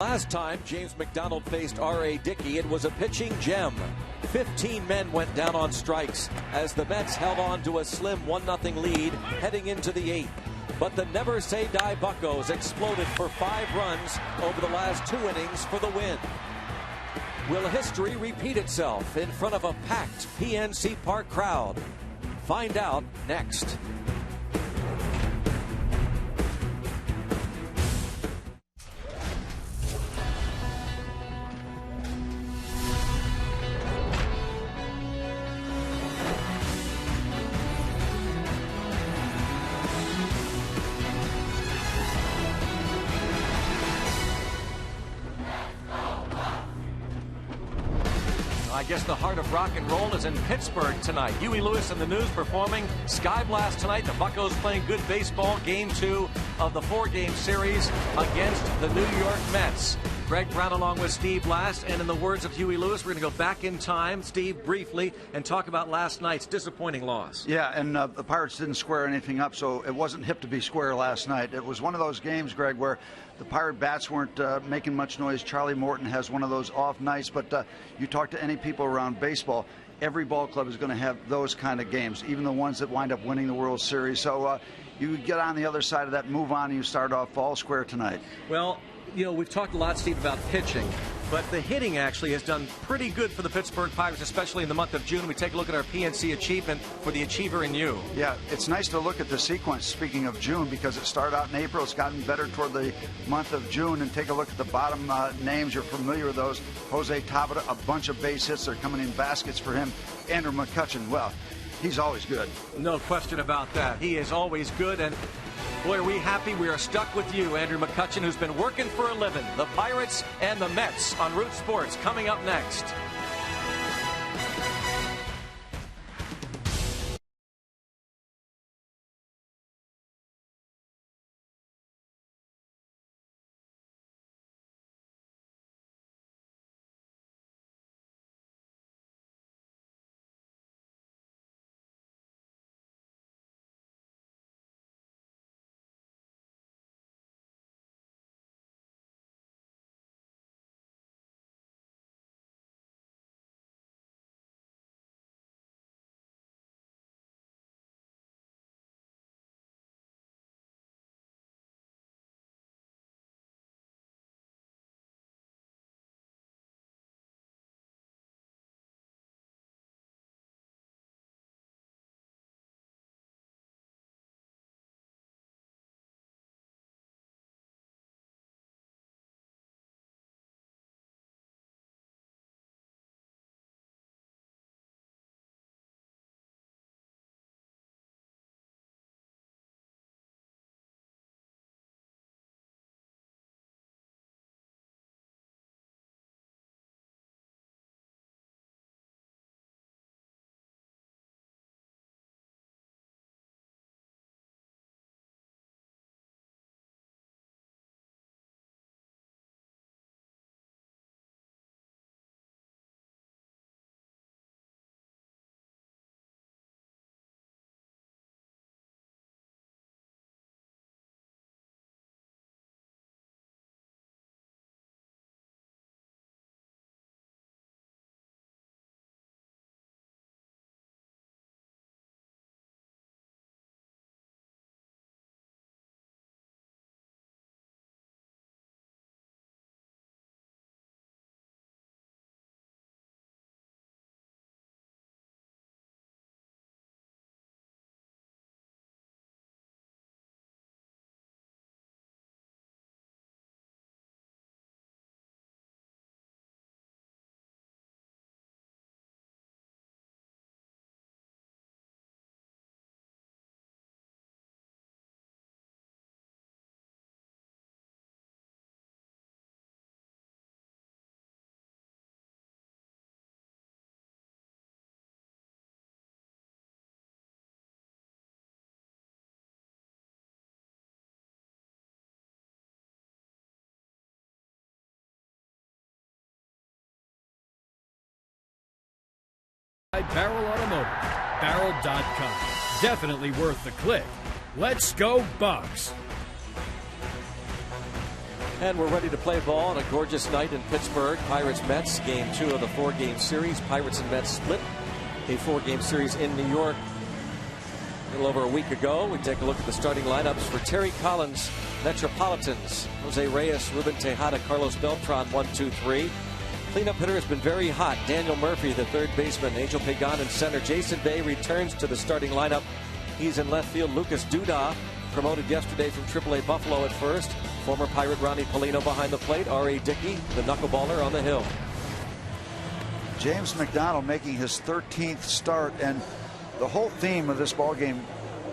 Last time James McDonald faced R.A. Dickey, it was a pitching gem. 15 men went down on strikes as the Mets held on to a slim 1-0 lead heading into the 8th. But the Never Say Die Buccos exploded for 5 runs over the last 2 innings for the win. Will history repeat itself in front of a packed PNC Park crowd? Find out next. I guess the heart of rock and roll is in Pittsburgh tonight. Huey Lewis and the News performing Sky Blast tonight. The Buccos playing good baseball. Game 2 of the 4-game series against the New York Mets. Greg Brown along with Steve Last, and in the words of Huey Lewis, we're going to go back in time, Steve, briefly, and talk about last night's disappointing loss. Yeah, and the Pirates didn't square anything up, so it wasn't hip to be square last night. It was one of those games, Greg, where the Pirate bats weren't making much noise. Charlie Morton has one of those off nights, but you talk to any people around baseball, every ball club is going to have those kind of games, even the ones that wind up winning the World Series. So you get on the other side of that, move on, and you start off all square tonight. Well, you know, we've talked a lot, Steve, about pitching, but the hitting actually has done pretty good for the Pittsburgh Pirates, especially in the month of June. We take a look at our PNC achievement for the Achiever in You. Yeah, it's nice to look at the sequence, speaking of June, because it started out in April. It's gotten better toward the month of June. And take a look at the bottom names. You're familiar with those. Jose Tabata, a bunch of base hits. They're coming in baskets for him. Andrew McCutchen, well, he's always good. No question about that. He is always good, and boy, are we happy we are stuck with you, Andrew McCutchen, who's been working for a living. The Pirates and the Mets on Root Sports coming up next. Barrel Automotive, barrel.com. Definitely worth the click. Let's go Bucks. And we're ready to play ball on a gorgeous night in Pittsburgh. Pirates-Mets, game 2 of the 4-game series. Pirates and Mets split a 4-game series in New York a little over a week ago. We take a look at the starting lineups for Terry Collins, Metropolitans. Jose Reyes, Ruben Tejada, Carlos Beltran, 1, 2, 3. Cleanup hitter has been very hot. Daniel Murphy, the third baseman. Angel Pagan in center. Jason Bay returns to the starting lineup. He's in left field. Lucas Duda, promoted yesterday from AAA Buffalo at first. Former Pirate Ronnie Polino behind the plate. R.A. Dickey, the knuckleballer, on the hill. James McDonald making his 13th start, and the whole theme of this ball game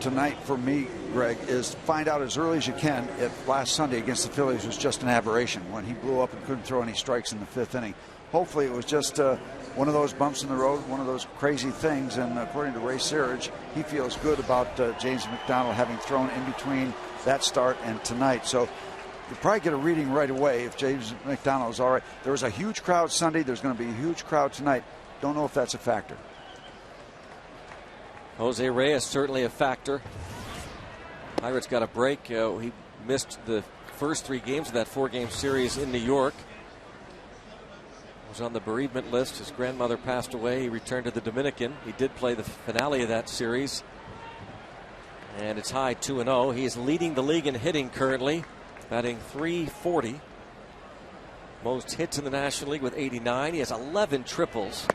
tonight for me, Greg, is find out as early as you can if last Sunday against the Phillies was just an aberration when he blew up and couldn't throw any strikes in the 5th inning. Hopefully it was just one of those bumps in the road, one of those crazy things, and according to Ray Searage, he feels good about James McDonald having thrown in between that start and tonight. So you'll probably get a reading right away if James McDonald is all right. There was a huge crowd Sunday. There's going to be a huge crowd tonight. Don't know if that's a factor. Jose Reyes certainly a factor. Pirates got a break. He missed the first 3 games of that 4-game series in New York. Was on the bereavement list. His grandmother passed away. He returned to the Dominican. He did play the finale of that series. And it's high 2-0. He is leading the league in hitting currently, batting .340. Most hits in the National League with 89. He has 11 triples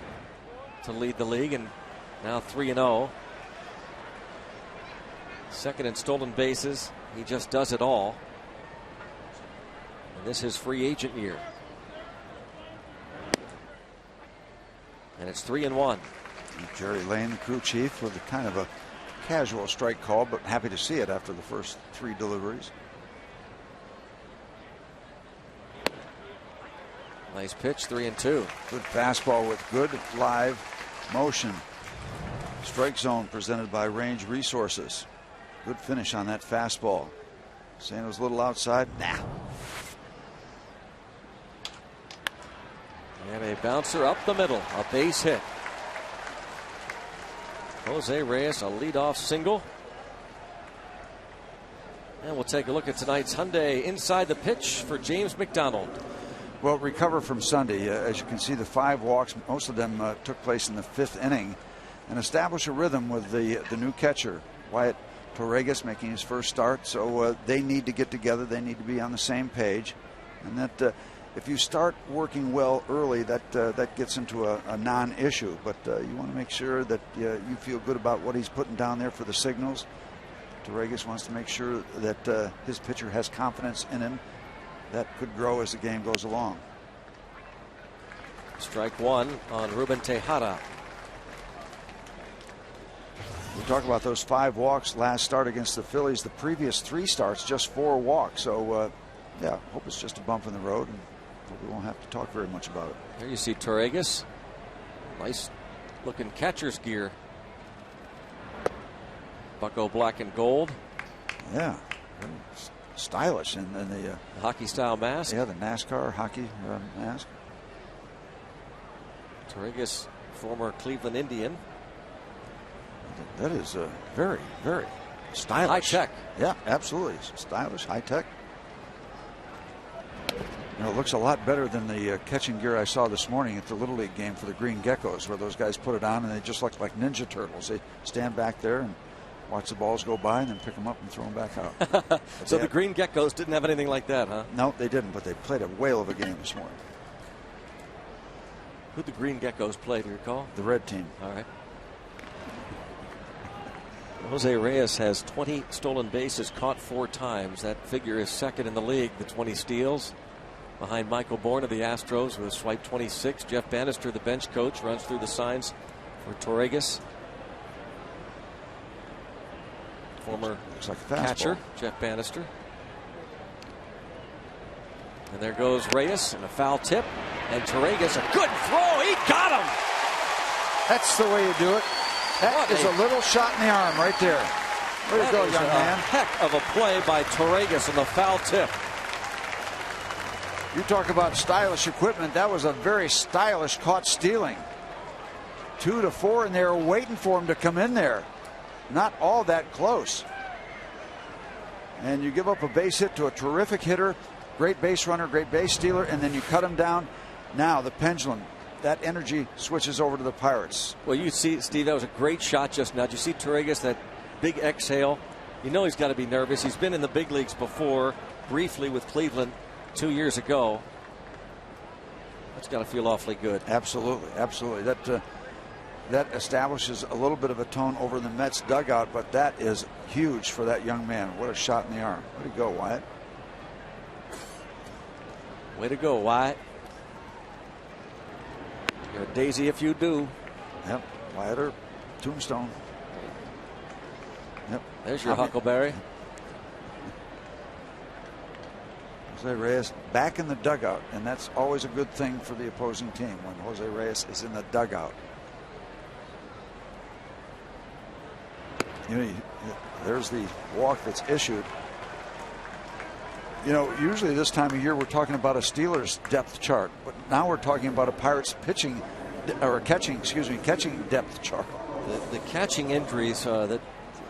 to lead the league, and now 3-0. Second in stolen bases. He just does it all. And this is his free agent year. And it's 3-1. Jerry Lane, the crew chief, with a kind of a casual strike call, but happy to see it after the first 3 deliveries. Nice pitch, 3-2. Good fastball with good live motion. Strike zone presented by Range Resources. Good finish on that fastball. Saying it was a little outside. Nah. And a bouncer up the middle, a base hit. Jose Reyes, a leadoff single. And we'll take a look at tonight's Hyundai inside the pitch for James McDonald. Well, recover from Sunday. As you can see, the 5 walks, most of them took place in the 5th inning, and establish a rhythm with the new catcher, Wyatt Torregas, making his first start. So they need to get together. They need to be on the same page. And that if you start working well early, that gets into a non-issue. But you want to make sure that you feel good about what he's putting down there for the signals. Torregas wants to make sure that his pitcher has confidence in him. That could grow as the game goes along. Strike 1 on Ruben Tejada. We talk about those 5 walks last start against the Phillies. The previous 3 starts, just 4 walks. So, yeah, hope it's just a bump in the road, and we won't have to talk very much about it. Here you see Torregas. Nice looking catcher's gear. Bucko black and gold. Yeah, stylish in the hockey style mask. Yeah, the NASCAR hockey mask. Torregas, former Cleveland Indian. That is very, very stylish. High tech. Yeah, absolutely. Stylish, high tech. You know, it looks a lot better than the catching gear I saw this morning at the Little League game for the Green Geckos, where those guys put it on and they just look like Ninja Turtles. They stand back there and watch the balls go by and then pick them up and throw them back out. So the Green Geckos didn't have anything like that, huh? No, they didn't, but they played a whale of a game this morning. Who'd the Green Geckos play, do you recall? The red team. All right. Jose Reyes has 20 stolen bases, caught 4 times. That figure is second in the league, the 20 steals. Behind Michael Bourne of the Astros, who has swiped 26. Jeff Bannister, the bench coach, runs through the signs for Torregas. Former catcher, Jeff Bannister. And there goes Reyes, and a foul tip. And Torregas, a good throw. He got him. That's the way you do it. That is a little shot in the arm right there. Way to go, young man. Heck of a play by Torregas on the foul tip. You talk about stylish equipment. That was a very stylish caught stealing. 2-4, and they were waiting for him to come in there. Not all that close. and you give up a base hit to a terrific hitter, great base runner, great base stealer, and then you cut him down. Now the pendulum, that energy switches over to the Pirates. Well, you see, Steve, that was a great shot just now. Did you see Torregas, that big exhale? You know he's got to be nervous. He's been in the big leagues before, briefly with Cleveland 2 years ago. That's got to feel awfully good. Absolutely, absolutely. That establishes a little bit of a tone over the Mets dugout, but that is huge for that young man. What a shot in the arm. Way to go, Wyatt. Way to go, Wyatt. You're a daisy if you do. Yep, Wyatt or Tombstone. Yep. There's your Huckleberry. Jose Reyes back in the dugout, and that's always a good thing for the opposing team when Jose Reyes is in the dugout. You know, there's the walk that's issued. You know, usually this time of year we're talking about a Steelers depth chart, but now we're talking about a Pirates pitching or catching depth chart. The catching injuries that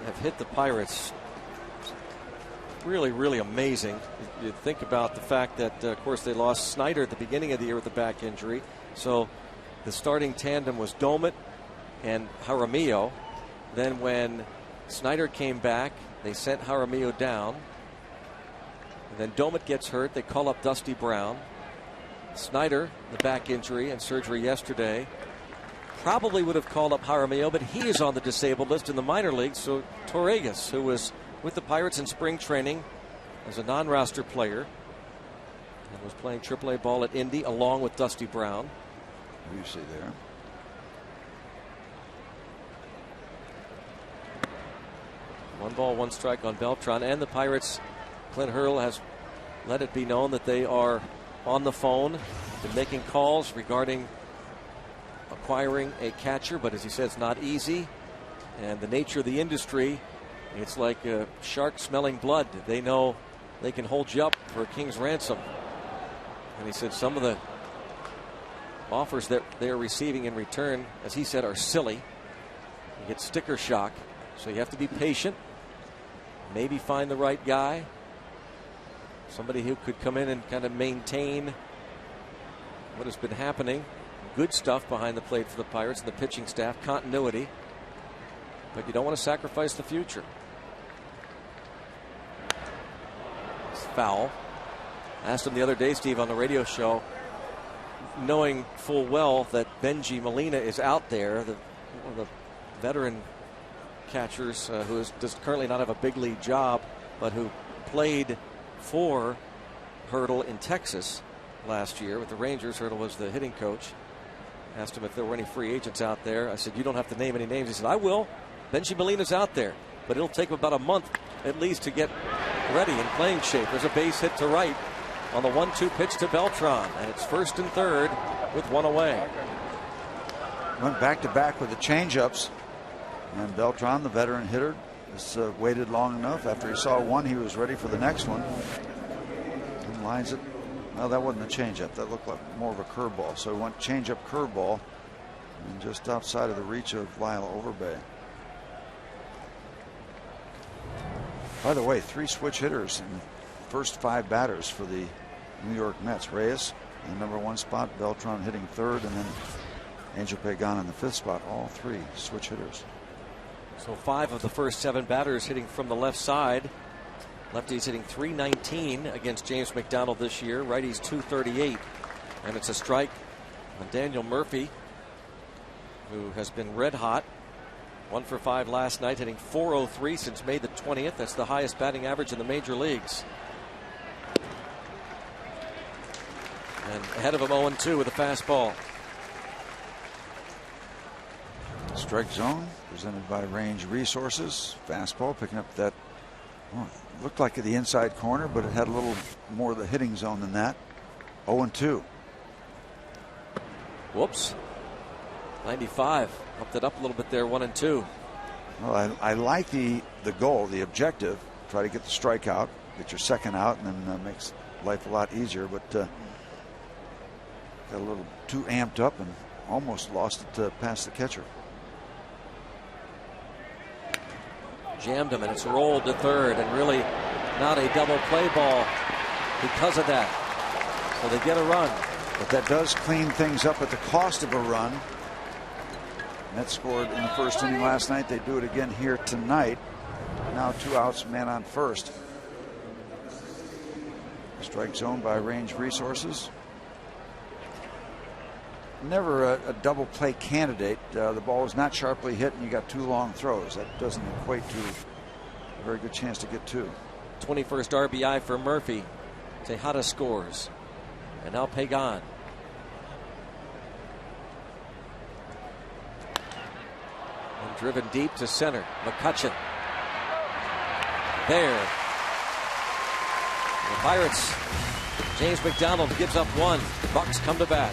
have hit the Pirates, really, really amazing. You think about the fact that, of course, they lost Snyder at the beginning of the year with a back injury. So the starting tandem was Domet and Jaramillo. Then when Snyder came back, they sent Jaramillo down. And then Domet gets hurt. They call up Dusty Brown. Snyder, the back injury and surgery yesterday. Probably would have called up Jaramillo, but he is on the disabled list in the minor leagues. So Torregas, who was with the Pirates in spring training as a non-roster player and was playing AAA ball at Indy along with Dusty Brown. Who you see there? One ball, one strike on Beltran, and the Pirates, Clint Hurl has let it be known that they are on the phone, been making calls regarding acquiring a catcher, but as he said, it's not easy. And the nature of the industry, it's like a shark smelling blood. They know they can hold you up for a king's ransom. And he said some of the offers that they are receiving in return, as he said, are silly. You get sticker shock, so you have to be patient. Maybe find the right guy. Somebody who could come in and kind of maintain what has been happening. Good stuff behind the plate for the Pirates and the pitching staff. Continuity. But you don't want to sacrifice the future. It's foul. Asked him the other day, Steve, on the radio show, knowing full well that Benji Molina is out there, one of the veteran catchers who does currently not have a big league job, but who played for Hurdle in Texas last year with the Rangers. Hurdle was the hitting coach. Asked him if there were any free agents out there. I said, you don't have to name any names. He said, I will. Benji Molina's out there, but it'll take him about a month at least to get ready in playing shape. There's a base hit to right on the 1-2 pitch to Beltran, and it's first and third with one away. Went back to back with the changeups, and Beltran, the veteran hitter, has waited long enough. After he saw one, he was ready for the next one. And lines it. Well, that wasn't a changeup. That looked like more of a curveball. So he went changeup, curveball, and just outside of the reach of Lyle Overbay. By the way, 3 switch hitters in the first 5 batters for the New York Mets. Reyes in the #1 spot, Beltran hitting 3rd, and then Angel Pagan in the 5th spot. All 3 switch hitters. So 5 of the first 7 batters hitting from the left side. Lefties hitting .319 against James McDonald this year. Righties .238. And it's a strike on Daniel Murphy, who has been red hot. 1 for 5 last night, hitting .403 since May the 20th. That's the highest batting average in the major leagues. And ahead of him 0-2 with a fastball. Strike zone presented by Range Resources. Fastball picking up that. Oh, looked like the inside corner, but it had a little more of the hitting zone than that. 0-2. Whoops. 95. Upped it up a little bit there. 1-2. Well, I like the goal, the objective. Try to get the strikeout, get your second out, and then makes life a lot easier. But got a little too amped up and almost lost it past the catcher. Jammed him, and it's rolled to third, and really not a double play ball because of that. So they get a run. But that does clean things up at the cost of a run. Mets scored in the first inning last night. They do it again here tonight. Now 2 outs, man on first. Strike zone by Range Resources. Never a double play candidate. The ball was not sharply hit and you got 2 long throws. That doesn't equate to a very good chance to get 2. 21st RBI for Murphy. Tejada scores. And now Pagan. And driven deep to center. McCutchen. There. The Pirates. James McDonald gives up 1. Bucks come to bat.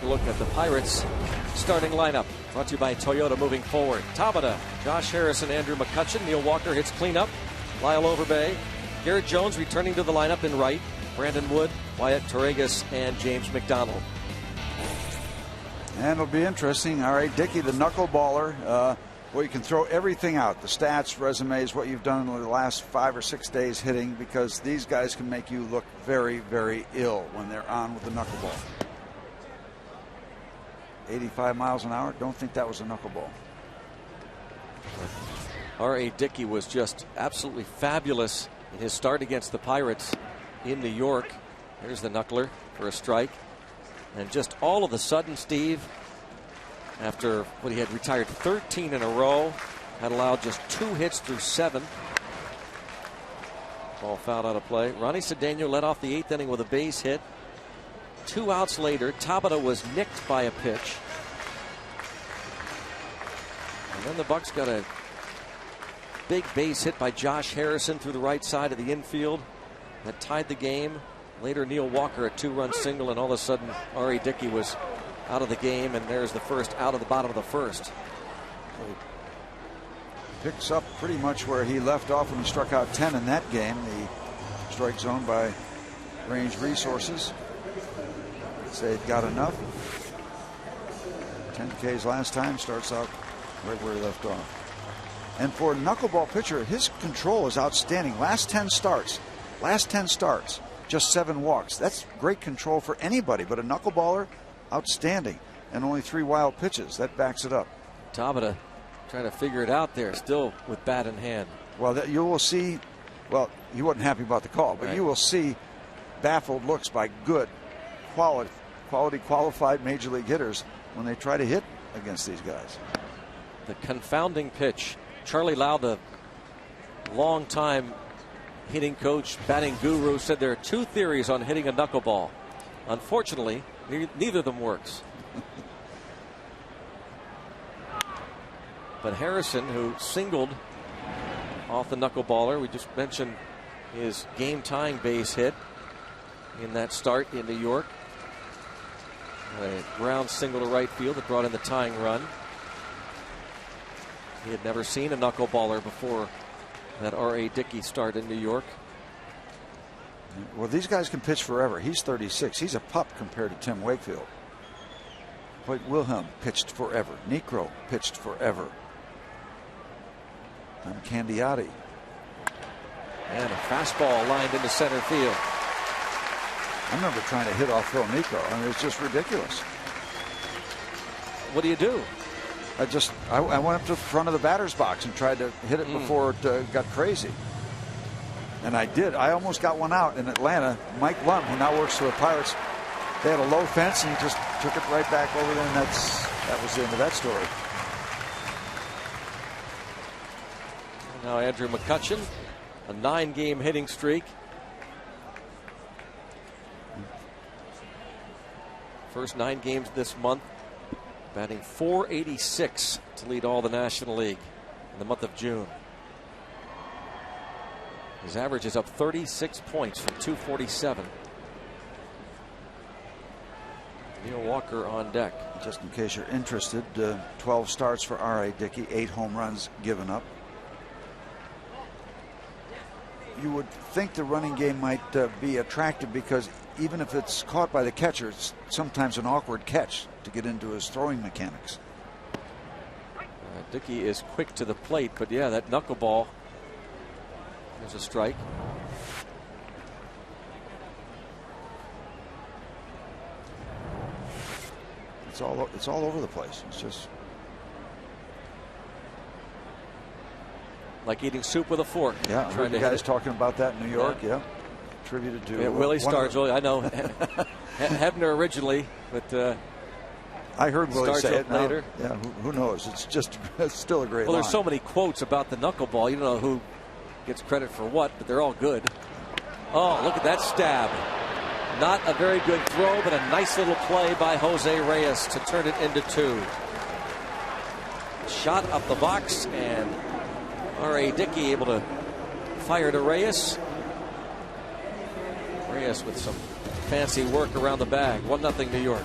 Look at the Pirates starting lineup, brought to you by Toyota moving forward. Tabata, Josh Harrison, Andrew McCutchen, Neil Walker hits cleanup, Lyle Overbay, Garrett Jones returning to the lineup in right, Brandon Wood, Wyatt Torregas, and James McDonald. And it'll be interesting. R.A. Dickey, the knuckleballer, well, you can throw everything out, the stats, resumes, what you've done in the last 5 or 6 days hitting, because these guys can make you look very, very ill when they're on with the knuckleball. 85 miles an hour. Don't think that was a knuckleball. R.A. Dickey was just absolutely fabulous in his start against the Pirates in New York. There's the knuckler for a strike. And just all of a sudden, Steve, after what he had retired 13 in a row, had allowed just 2 hits through 7. Ball fouled out of play. Ronnie Cedeno led off the 8th inning with a base hit. 2 outs later, Tabata was nicked by a pitch. And then the Bucks got a big base hit by Josh Harrison through the right side of the infield. That tied the game. Later, Neil Walker a 2-run single, and all of a sudden, R.A. Dickey was out of the game, and there's the first out of the bottom of the first. Picks up pretty much where he left off when he struck out 10 in that game. The strike zone by Range Resources. Say it got enough. 10 Ks last time, starts out right where he left off. And for a knuckleball pitcher, his control is outstanding. Last 10 starts, just 7 walks. That's great control for anybody, but a knuckleballer, outstanding. And only 3 wild pitches. That backs it up. Tabata trying to figure it out there, still with bat in hand. Well, you will see, well, he wasn't happy about the call, but right. You will see baffled looks by good qualified major league hitters when they try to hit against these guys. The confounding pitch. Charlie Lau, the long-time hitting coach, batting guru, said there are 2 theories on hitting a knuckleball. Unfortunately, neither of them works. But Harrison, who singled off the knuckleballer, we just mentioned his game-tying base hit in that start in New York. A ground single to right field that brought in the tying run. He had never seen a knuckleballer before that R.A. Dickey start in New York. Well, these guys can pitch forever. He's 36. He's a pup compared to Tim Wakefield. Hoyt Wilhelm pitched forever. Necro pitched forever. And Candiotti. And a fastball lined into center field. I remember trying to hit off Phil Necro. I mean, it's just ridiculous. What do you do? I went up to the front of the batter's box and tried to hit it before it got crazy. And I did. I almost got one out in Atlanta. Mike Lum, who now works for the Pirates, they had a low fence and he just took it right back over there, and that was the end of that story. And now Andrew McCutchen, a 9-game hitting streak. First 9 games this month, batting .486 to lead all the National League in the month of June. His average is up 36 points from .247. Neil Walker on deck. Just in case you're interested, 12 starts for R.A. Dickey, 8 home runs given up. You would think the running game might be attractive because even if it's caught by the catcher, it's sometimes an awkward catch to get into his throwing mechanics. Dickey is quick to the plate, but yeah, that knuckleball. There's a strike. It's all over the place. It's just like eating soup with a fork. Yeah, I heard you guys talking about that in New York. Yeah, attributed to Willie Stargell. I know Hebner originally, but I heard Willie say it later. Yeah, who knows? It's still a great. Well, line. there's so many quotes about the knuckleball. You don't know who gets credit for what, but they're all good. Oh, look at that stab. Not a very good throw, but a nice little play by Jose Reyes to turn it into 2. Shot up the box, and R.A. Dickey able to fire to Reyes. Reyes with some fancy work around the bag. 1-0 New York.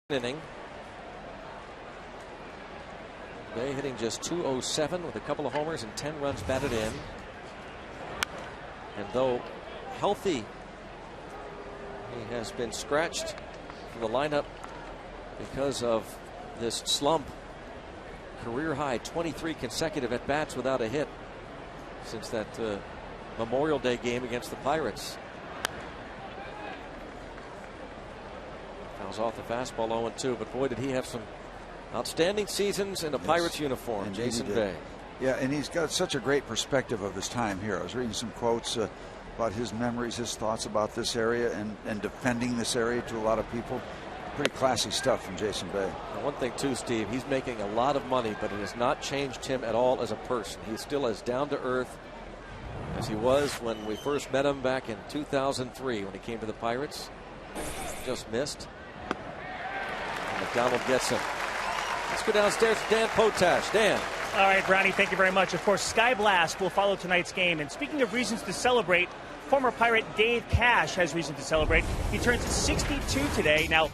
Inning. Bay hitting just .207 with a couple of homers and 10 runs batted in. And though healthy, he has been scratched from the lineup because of this slump. Career high 23 consecutive at bats without a hit since that Memorial Day game against the Pirates. Fouls off the fastball 0-2, but boy, did he have some outstanding seasons in a Pirates uniform. Indeed, Jason Bay. Yeah, and he's got such a great perspective of his time here. I was reading some quotes about his memories, his thoughts about this area and defending this area to a lot of people. pretty classy stuff from Jason Bay. And one thing too, Steve, he's making a lot of money, but it has not changed him at all as a person. He's still as down to earth as he was when we first met him back in 2003 when he came to the Pirates. Just missed. And McDonald gets him. Let's go downstairs to Dan Potash. Dan. All right, Brownie, thank you very much. Of course, Sky Blast will follow tonight's game. And speaking of reasons to celebrate, former Pirate Dave Cash has reason to celebrate. He turns 62 today. Now,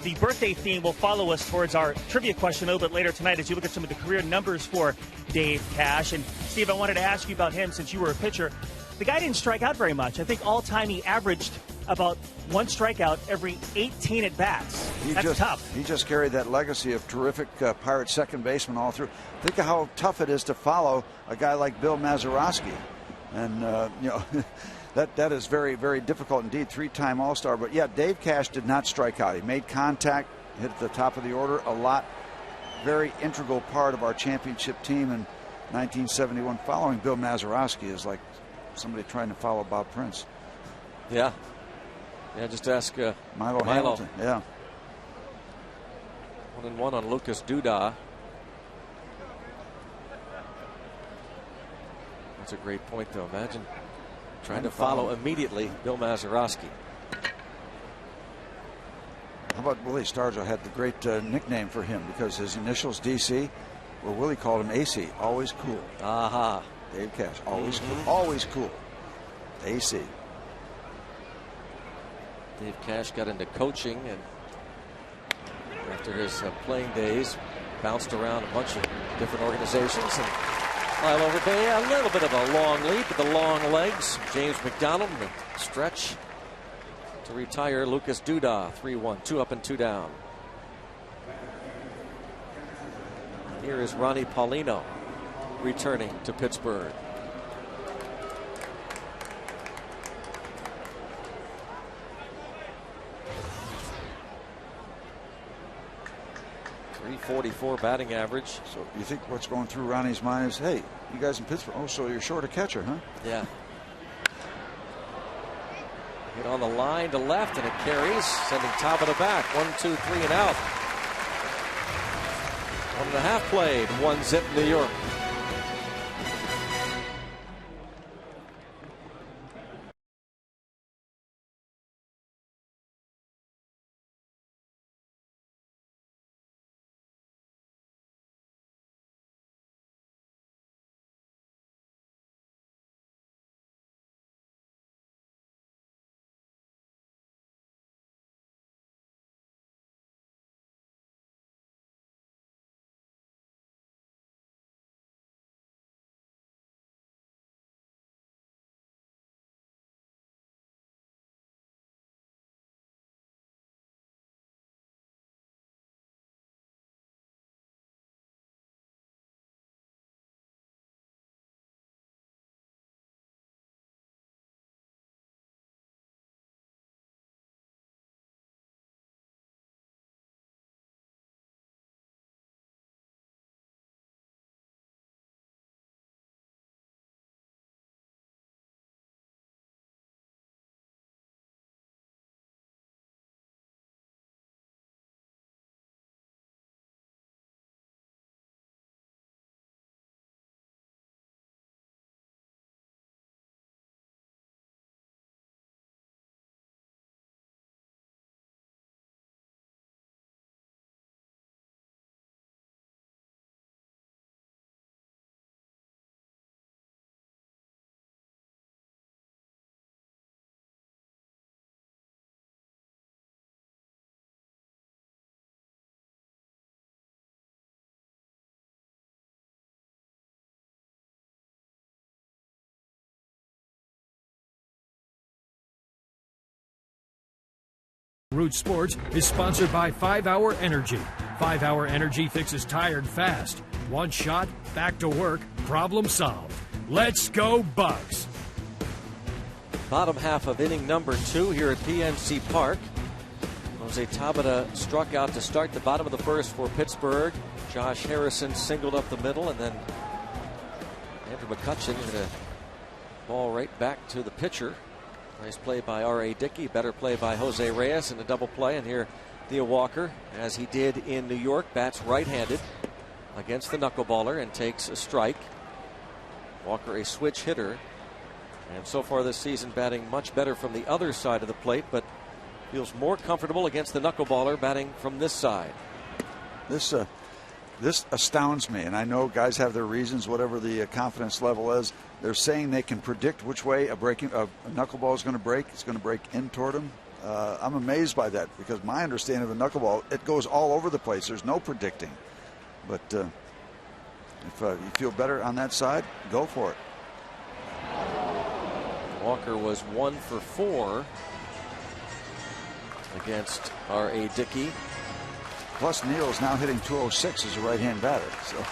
the birthday theme will follow us towards our trivia question a little bit later tonight as you look at some of the career numbers for Dave Cash. And, Steve, I wanted to ask you about him since you were a pitcher. The guy didn't strike out very much. I think all-time he averaged about 1 strikeout every 18 at-bats. That's tough. He just carried that legacy of terrific Pirate second baseman all through. Think of how tough it is to follow a guy like Bill Mazeroski. And, you know, that is very, very difficult indeed. 3-time All-Star. But, yeah, Dave Cash did not strike out. He made contact, hit at the top of the order a lot. Very integral part of our championship team in 1971. Following Bill Mazeroski is like somebody trying to follow Bob Prince. Yeah. Yeah, just ask Milo Hamilton. Yeah. 1-1 on Lucas Duda. That's a great point, though. Imagine trying to follow immediately Bill Mazeroski. How about Willie Stargell had the great nickname for him because his initials DC, well, Willie called him AC, always cool. Aha. Dave Cash, always cool. Always cool. AC. Dave Cash got into coaching, and after his playing days, bounced around a bunch of different organizations. And while over there, a little bit of a long lead with the long legs. James McDonald in the stretch to retire Lucas Duda. 3-1, 2 up and 2 down. Here is Ronnie Paulino returning to Pittsburgh. .344 batting average. So you think what's going through Ronnie's mind is, hey, you guys in Pittsburgh, oh, so you're short a catcher, huh? Yeah. Hit on the line to left, and it carries, sending Tabata back. 1, 2, 3, and out. 1.5 played, 1-zip New York. Root Sports is sponsored by 5-Hour Energy. 5-Hour Energy fixes tired fast. One shot, back to work, problem solved. Let's go Bucks. Bottom half of inning number 2 here at PNC Park. Jose Tabata struck out to start the bottom of the first for Pittsburgh. Josh Harrison singled up the middle, and then Andrew McCutcheon hit a ball right back to the pitcher. Nice play by R.A. Dickey. Better play by Jose Reyes in the double play. And here Theo Walker, as he did in New York, bats right-handed against the knuckleballer and takes a strike. Walker, a switch hitter, and so far this season batting much better from the other side of the plate, but feels more comfortable against the knuckleballer batting from this side. This astounds me, and I know guys have their reasons, whatever the confidence level is. They're saying they can predict which way a knuckleball is going to break. It's going to break in toward them. I'm amazed by that, because my understanding of a knuckleball, it goes all over the place. There's no predicting. But if you feel better on that side, go for it. Walker was 1 for 4 against R.A. Dickey. Plus, Neal's now hitting 206 as a right-hand batter. So,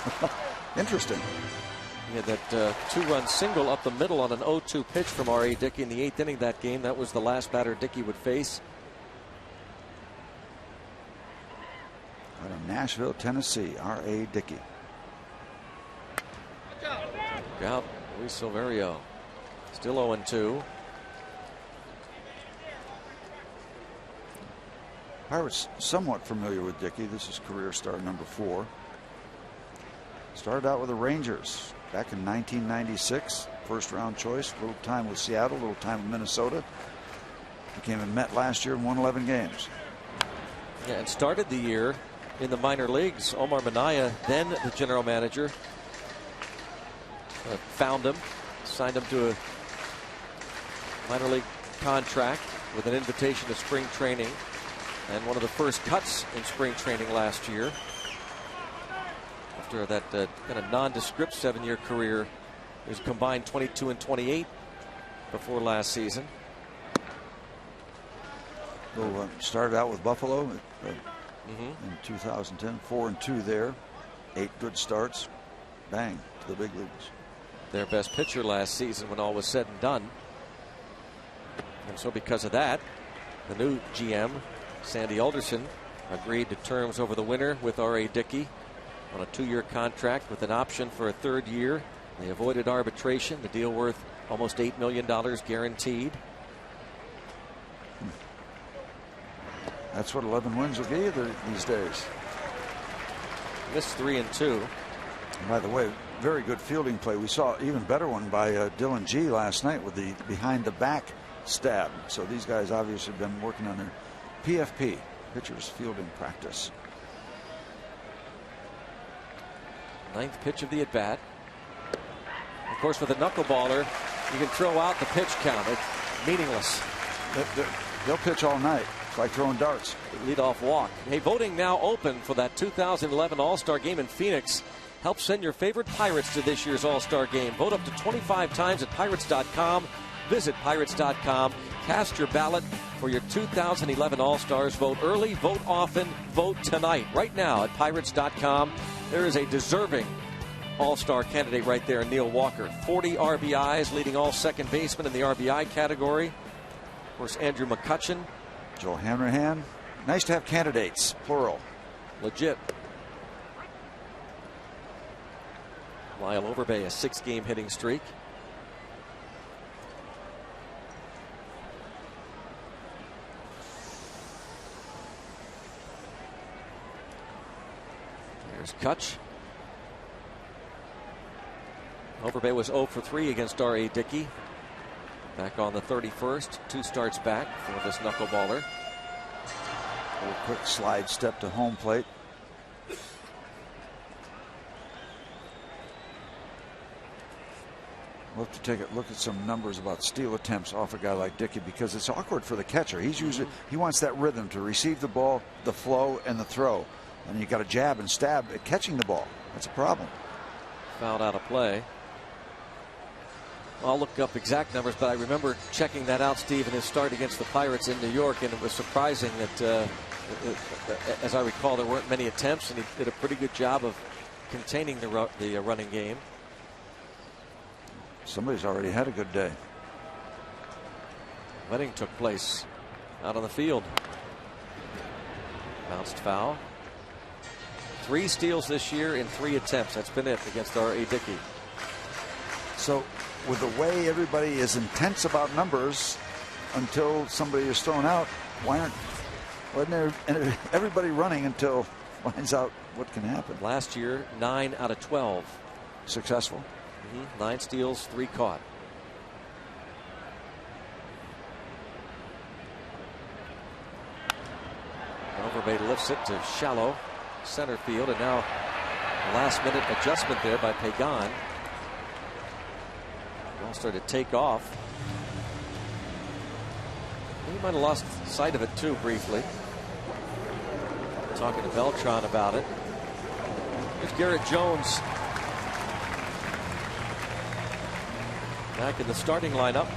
interesting. He had that 2-run single up the middle on an 0-2 pitch from R.A. Dickey in the 8th inning that game. That was the last batter Dickey would face. Out of Nashville, Tennessee, R.A. Dickey. Out, Luis Silverio. Still 0-2. Pirates somewhat familiar with Dickey. This is career start number 4. Started out with the Rangers back in 1996. First round choice. A little time with Seattle, a little time with Minnesota. Became a Met last year and won 11 games. Yeah, and started the year in the minor leagues. Omar Minaya, then the general manager, found him, signed him to a minor league contract with an invitation to spring training, and one of the first cuts in spring training last year. After that kind of nondescript 7-year career, he was combined 22 and 28 before last season. Well, started out with Buffalo in 2010, 4-2 there, 8 good starts, bang, to the big leagues. Their best pitcher last season when all was said and done. And so because of that, the new GM, Sandy Alderson, agreed to terms over the winter with R.A. Dickey on a 2-year contract with an option for a 3rd year. They avoided arbitration, the deal worth almost $8 million guaranteed. That's what 11 wins will give you these days. Missed 3 and 2. And by the way, very good fielding play. We saw an even better one by Dylan G last night with the behind the back stab. So these guys obviously have been working on their PFP, pitchers fielding practice. 9th pitch of the at bat. Of course, with a knuckleballer, you can throw out the pitch count. It's meaningless. They'll pitch all night. It's like throwing darts. Leadoff walk. Hey, voting now open for that 2011 All-Star Game in Phoenix. Help send your favorite Pirates to this year's All-Star Game. Vote up to 25 times at Pirates.com. Visit Pirates.com. Cast your ballot for your 2011 All-Stars. Vote early, vote often, vote tonight. Right now at Pirates.com. There is a deserving All-Star candidate right there, Neal Walker. 40 RBIs, leading all second basemen in the RBI category. Of course, Andrew McCutchen. Joe Hanrahan. Nice to have candidates, plural. Legit. Lyle Overbay, a 6-game hitting streak. There's Kutch. Overbay was 0 for 3 against R.A. Dickey. Back on the 31st. 2 starts back for this knuckleballer. A little quick slide step to home plate. We'll have to take a look at some numbers about steal attempts off a guy like Dickey, because it's awkward for the catcher. He's usually, he wants that rhythm to receive the ball, the flow, and the throw. And you got to jab and stab at catching the ball. That's a problem. Fouled out of play. I'll look up exact numbers, but I remember checking that out, Steve, in his start against the Pirates in New York, and it was surprising that, as I recall, there weren't many attempts, and he did a pretty good job of containing the running game. Somebody's already had a good day. Wedding took place out on the field. Bounced foul. 3 steals this year in 3 attempts. That's been it against R.A. Dickey. So with the way everybody is intense about numbers until somebody is thrown out, why Wasn't there everybody running until finds out what can happen. Last year, 9 out of 12. Successful. 9 steals, 3 caught. Overbay lifts it to shallow center field, and now a last-minute adjustment there by Pagan. Ball started to take off. He might have lost sight of it too briefly. Talking to Beltran about it. Here's Garrett Jones back in the starting lineup.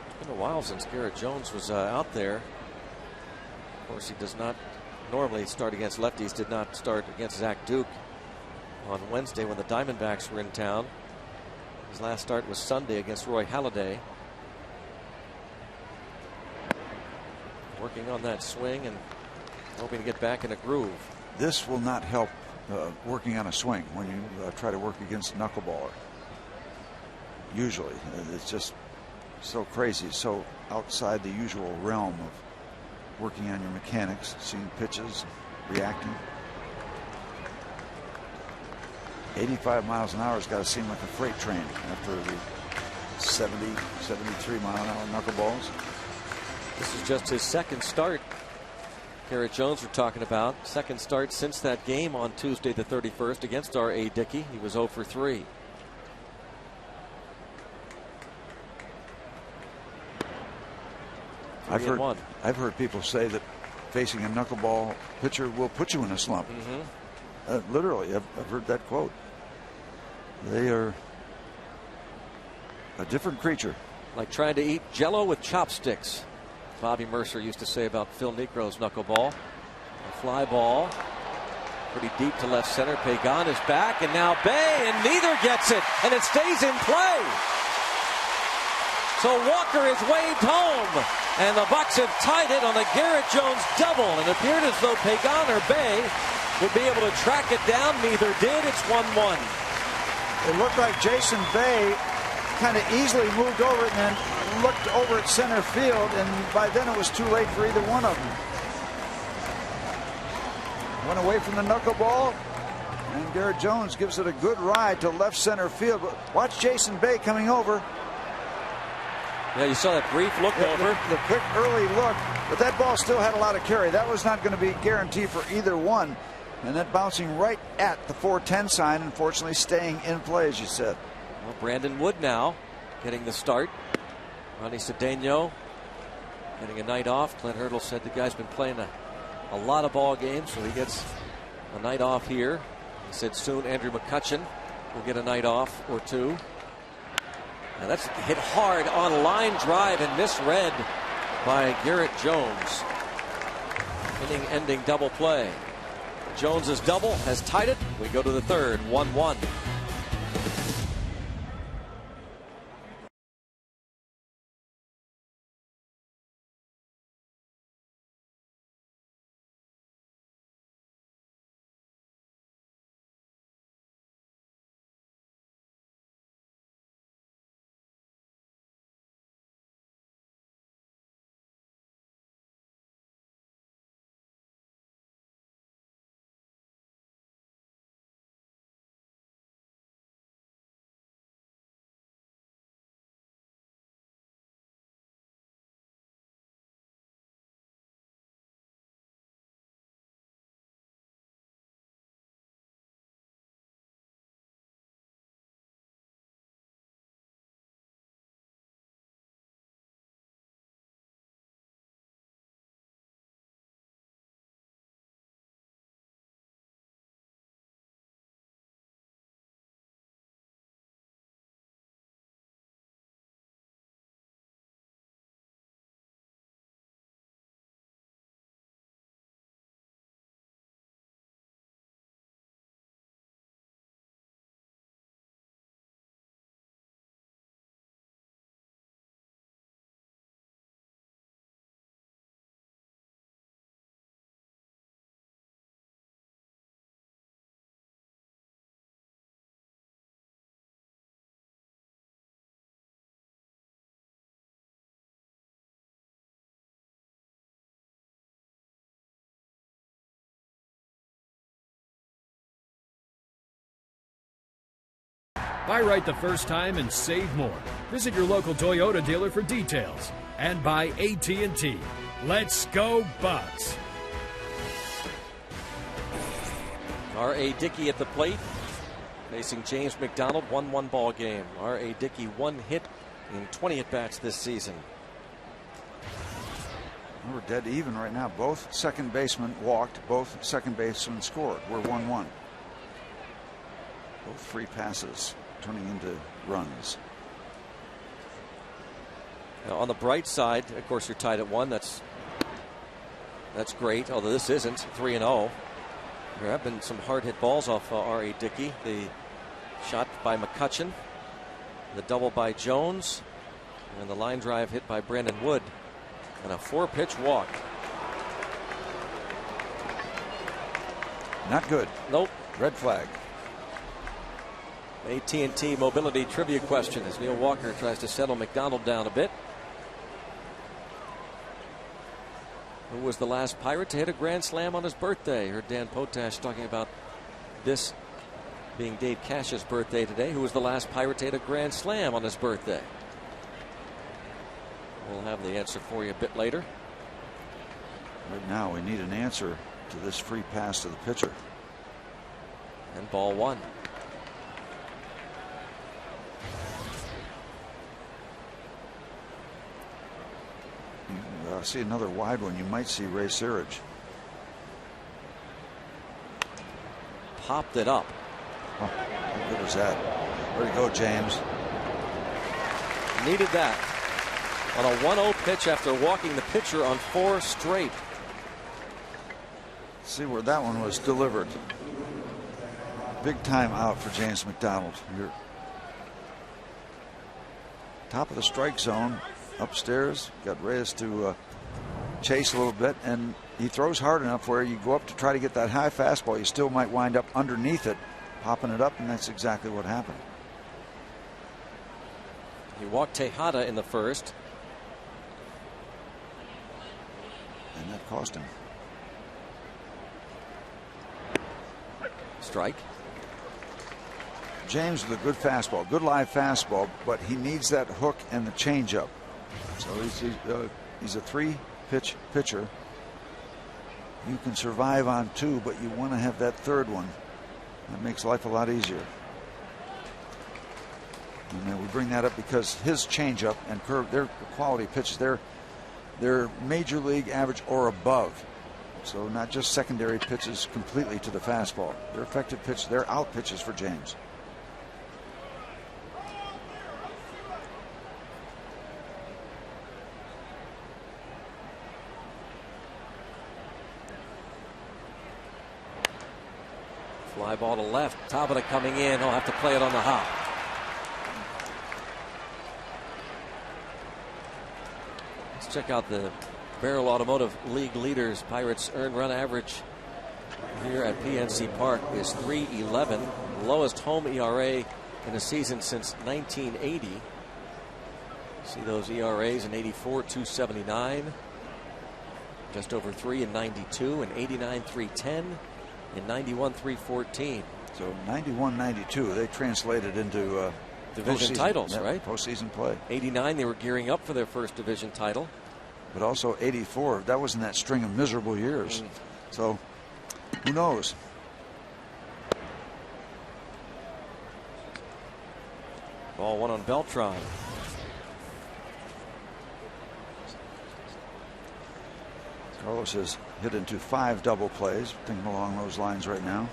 It's been a while since Garrett Jones was out there. Of course, he does not normally start against lefties. Did not start against Zach Duke on Wednesday when the Diamondbacks were in town. His last start was Sunday against Roy Halladay. Working on that swing and hoping to get back in a groove. This will not help working on a swing when you try to work against a knuckleballer. Usually, it's just so crazy, so outside the usual realm of working on your mechanics, seeing pitches, reacting. 85 miles an hour has got to seem like a freight train after the 70, 73 mile an hour knuckleballs. This is just his second start. Garrett Jones we're talking about. Second start since that game on Tuesday the 31st against R.A. Dickey. He was 0 for 3. I've heard people say that facing a knuckleball pitcher will put you in a slump. Literally, I've heard that quote. They are a different creature. Like trying to eat Jell-O with chopsticks. Bobby Mercer used to say about Phil Negro's knuckleball. A fly ball. Pretty deep to left center. Pagan is back, and now Bay, and neither gets it, and it stays in play. So Walker is waved home, and the Bucks have tied it on a Garrett Jones double, and it appeared as though Pagan or Bay would be able to track it down. Neither did. It's 1-1. It looked like Jason Bay kind of easily moved over it and then looked over at center field, and by then it was too late for either one of them. Went away from the knuckleball, and Garrett Jones gives it a good ride to left center field. But watch Jason Bay coming over. Yeah, you saw that brief look over. The quick early look, but that ball still had a lot of carry. That was not going to be guaranteed for either one. And that bouncing right at the 410 sign, unfortunately staying in play, as you said. Well, Brandon Wood now getting the start. Ronnie Cedeno getting a night off. Clint Hurdle said the guy's been playing a lot of ball games, so he gets a night off here. He said soon Andrew McCutchen will get a night off or two. Now that's hit hard on a line drive and misread by Garrett Jones. Inning-ending double play. Jones's double has tied it. We go to the third, 1-1. Buy right the first time and save more. Visit your local Toyota dealer for details. And by AT&T. Let's go Bucks! R.A. Dickey at the plate, facing James McDonald. 1-1 ball game. R.A. Dickey 1 hit in 20 at-bats this season. We're dead even right now. Both second basemen walked. Both second basemen scored. We're 1-1. Both free passes turning into runs. Now on the bright side, of course, you're tied at 1. That's great. Although this isn't 3-0. There have been some hard hit balls off R.A. Dickey. The shot by McCutchen, the double by Jones, and the line drive hit by Brandon Wood, and a 4-pitch walk. Not good. Nope. Red flag. AT&T mobility trivia question as Neil Walker tries to settle McDonald down a bit. Who was the last Pirate to hit a grand slam on his birthday? Heard Dan Potash talking about this being Dave Cash's birthday today. Who was the last Pirate to hit a grand slam on his birthday? We'll have the answer for you a bit later. Right now we need an answer to this free pass to the pitcher. And ball 1. See another wide one. You might see Ray Searage. Popped it up. Oh, how good was that? Way to go, James. Needed that on a 1-0 pitch after walking the pitcher on 4 straight. See where that one was delivered. Big time out for James McDonald. You're top of the strike zone. Upstairs, got Reyes to chase a little bit, and he throws hard enough where you go up to try to get that high fastball. You still might wind up underneath it, popping it up, and that's exactly what happened. He walked Tejada in the first. And that cost him. Strike. James with a good fastball, good live fastball, but he needs that hook and the changeup. So he's a 3-pitch pitcher. You can survive on 2, but you want to have that third one. That makes life a lot easier. And then we bring that up because his changeup and curve, they're quality pitches. They're major league average or above. So not just secondary pitches completely to the fastball. They're effective pitches. They're out pitches for James. Fly ball to left. Tabata coming in. He'll have to play it on the hop. Let's check out the Barrel Automotive League leaders. Pirates' earned run average here at PNC Park is .311. Lowest home ERA in a season since 1980. See those ERAs in 84, 2.79. Just over 3 in 92, and 89, 3.10. In 91, 3.14. So 91, 92, they translated into division titles, right? Postseason play. 89, they were gearing up for their first division title. But also 84, that was in that string of miserable years. So who knows? Ball 1 on Beltran. Carlos has hit into 5 double plays, thinking along those lines right now.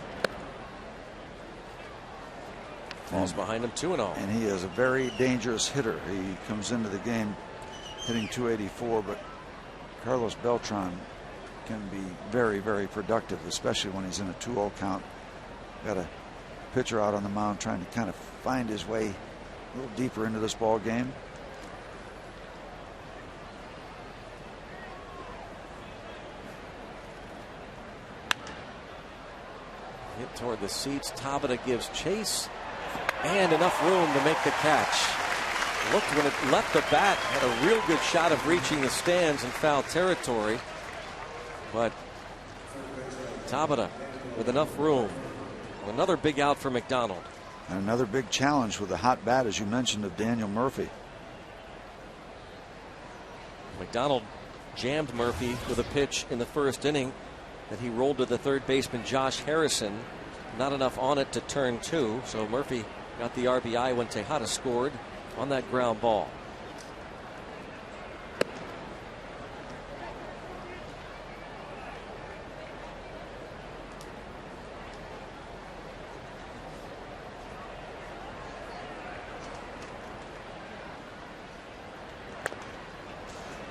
Falls behind him 2-0. And he is a very dangerous hitter. He comes into the game hitting .284, but Carlos Beltran can be very, very productive, especially when he's in a 2-0 count. Got a pitcher out on the mound trying to kind of find his way a little deeper into this ball game. Hit toward the seats. Tabata gives chase and enough room to make the catch. Looked when it left the bat, had a real good shot of reaching the stands in foul territory. But Tabata with enough room. Another big out for McDonald. And another big challenge with a hot bat, as you mentioned, of Daniel Murphy. McDonald jammed Murphy with a pitch in the first inning that he rolled to the third baseman Josh Harrison. Not enough on it to turn 2, so Murphy got the RBI when Tejada scored on that ground ball.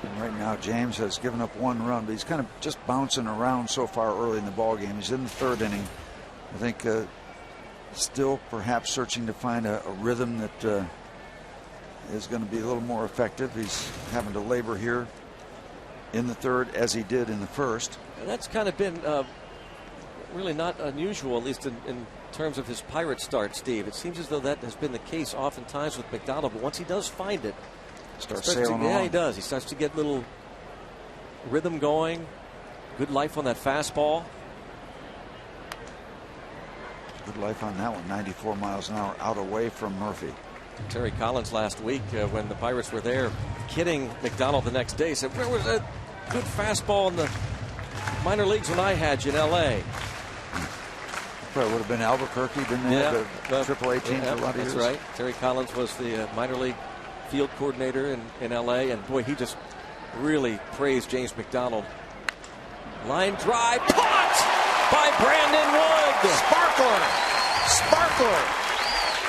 And right now James has given up 1 run, but he's kind of just bouncing around so far early in the ball game. He's in the 3rd inning. I think still perhaps searching to find a rhythm that is going to be a little more effective. He's having to labor here in the 3rd as he did in the 1st. And that's kind of been really not unusual, at least in terms of his Pirate start, Steve. It seems as though that has been the case oftentimes with McDonald, but once he does find it, starts sailing along. Yeah, he does. He starts to get a little rhythm going. Good life on that fastball. Good life on that one. 94 miles an hour out away from Murphy. Terry Collins last week when the Pirates were there kidding McDonald the next day said, where was that good fastball in the minor leagues when I had you in L.A.? Probably would have been Albuquerque, didn't they? Yeah, the AAA team for a lot of years. That's right. Terry Collins was the minor league field coordinator in L.A. and boy, he just really praised James McDonald. Line drive caught by Brandon Wood. Sparkler.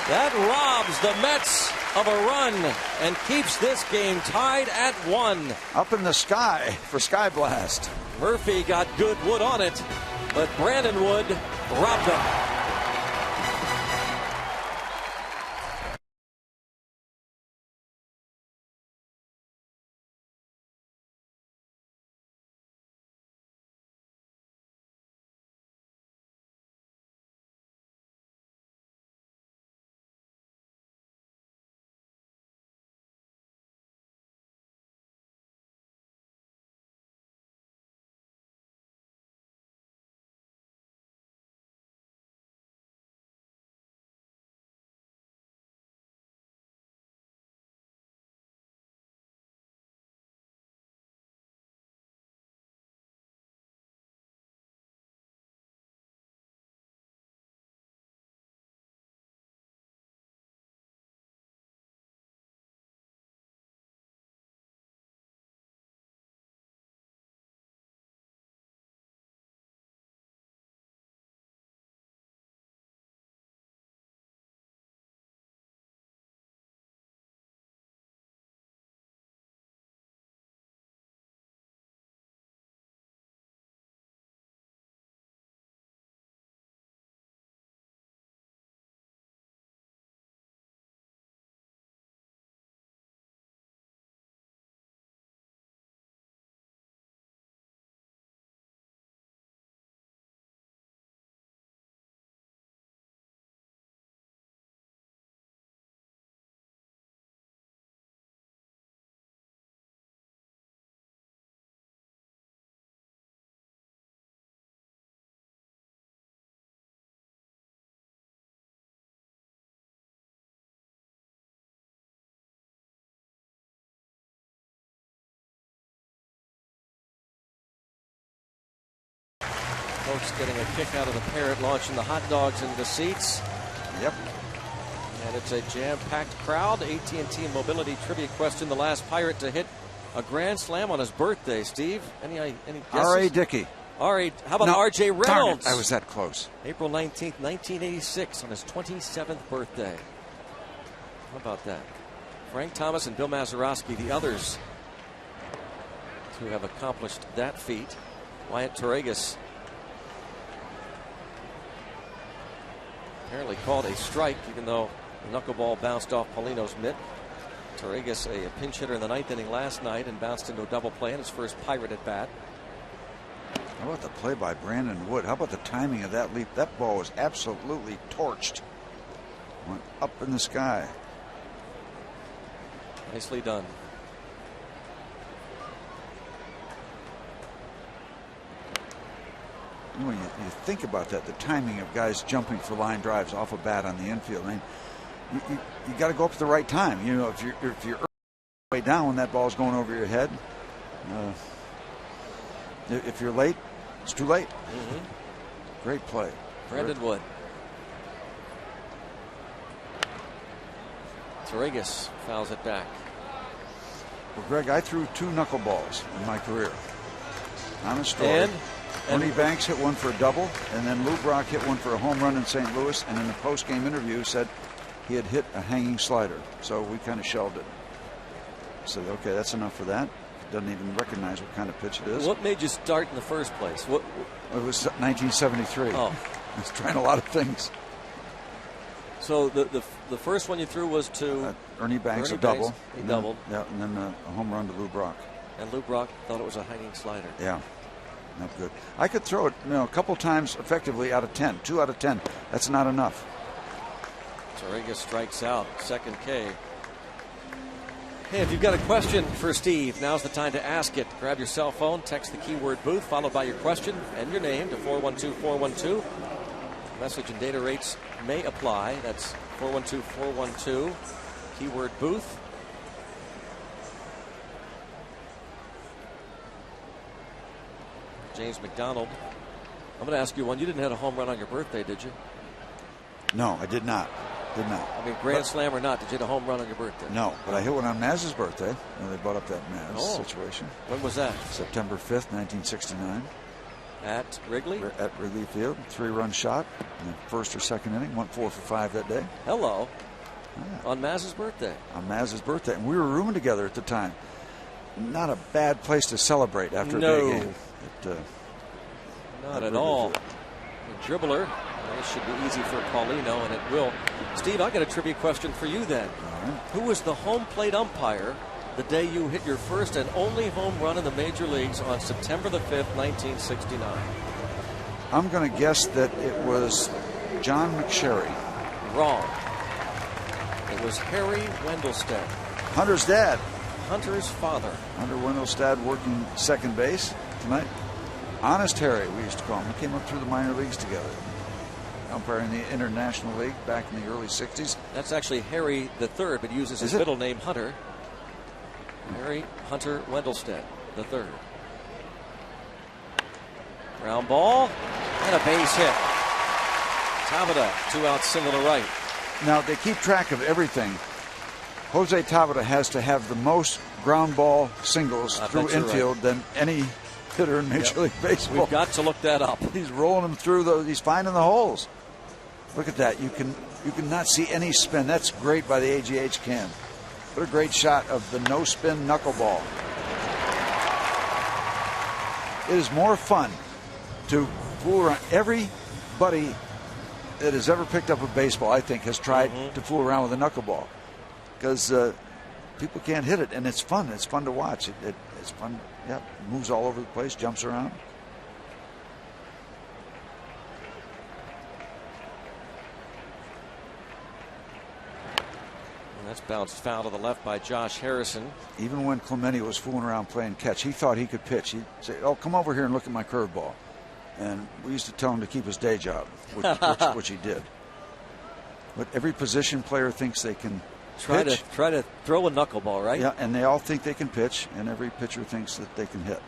That robs the Mets of a run and keeps this game tied at 1. Up in the sky for Sky Blast. Murphy got good wood on it, but Brandon Wood robbed him. Folks getting a kick out of the parrot, launching the hot dogs into the seats. Yep. And it's a jam-packed crowd. AT&T Mobility trivia question: the last Pirate to hit a grand slam on his birthday. Steve, any guesses? R.A. Dickey. R.A. How about R.J. Reynolds? Darn it, I was that close. April 19th, 1986, on his 27th birthday. How about that? Frank Thomas and Bill Mazeroski, the others who have accomplished that feat. Wyatt Torregas apparently called a strike, even though the knuckleball bounced off Paulino's mitt. Torregas, a pinch hitter in the 9th inning last night, and bounced into a double play in his first Pirate at bat. How about the play by Brandon Wood? How about the timing of that leap? That ball was absolutely torched. Went up in the sky. Nicely done. when you think about that, the timing of guys jumping for line drives off a bat on the infield, I mean, you got to go up at the right time. You know, if you're way down when that ball's going over your head, if you're late, it's too late. Great play. Brandon Wood. Torregas fouls it back. Well, Greg, I threw 2 knuckleballs in my career. Honest story. And Ernie Banks hit one for a double, and then Lou Brock hit one for a home run in St. Louis, and in the post-game interview said he had hit a hanging slider. So we kind of shelved it. Said, okay, that's enough for that. Doesn't even recognize what kind of pitch it is. What made you start in the first place? What? It was 1973. Oh. I was trying a lot of things. So the first one you threw was to Ernie Banks, Ernie a double. Banks, he doubled. Yeah, and then a home run to Lou Brock. And Lou Brock thought it was a hanging slider. Yeah, not good. I could throw it, a couple times effectively out of 10. 2 out of 10. That's not enough. Torregas strikes out. Second K. Hey, if you've got a question for Steve, now's the time to ask it. Grab your cell phone, text the keyword booth, followed by your question and your name to 412-412. Message and data rates may apply. That's 412-412. Keyword booth. James McDonald. I'm going to ask you one. You didn't hit a home run on your birthday, did you? No, I did not. I mean, grand slam or not, did you hit a home run on your birthday? No, but I hit one on Maz's birthday when they brought up that Maz situation. When was that? September 5th, 1969. At Wrigley? At Wrigley Field. 3-run shot in the first or second inning. Went 4 for 5 that day. Hello. Yeah. On Maz's birthday. On Maz's birthday. And we were rooming together at the time. Not a bad place to celebrate after a big game. Not at all. A dribbler. This should be easy for Paulino, and it will. Steve, I got a trivia question for you then. Who was the home plate umpire the day you hit your first and only home run in the major leagues on September the 5th, 1969? I'm going to guess that it was John McSherry. Wrong. It was Harry Wendelstedt. Hunter's dad. Hunter's father. Hunter Wendelstedt working second base tonight. Honest Harry, we used to call him. We came up through the minor leagues together. Umpiring the International League back in the early 60s. That's actually Harry III, but uses his middle name Hunter. Harry Hunter Wendelstedt III. Ground ball and a base hit. Tabata, 2 out, single to right. Now they keep track of everything. Jose Tabata has to have the most ground ball singles through infield than any hitter in Major League Baseball. We've got to look that up. He's rolling them through those. He's finding the holes. Look at that. You can not see any spin. That's great by the AGH cam. What a great shot of the no spin knuckleball. It is more fun to fool around. Everybody that has ever picked up a baseball, I think, has tried to fool around with a knuckleball because people can't hit it, and it's fun. It's fun to watch. It's fun. Yeah, moves all over the place, jumps around. And that's bounced foul to the left by Josh Harrison. Even when Clemente was fooling around playing catch, he thought he could pitch. He'd say, "Oh, come over here and look at my curveball." And we used to tell him to keep his day job, which he did. But every position player thinks they can try to throw a knuckleball, right? Yeah, and they all think they can pitch, and every pitcher thinks that they can hit.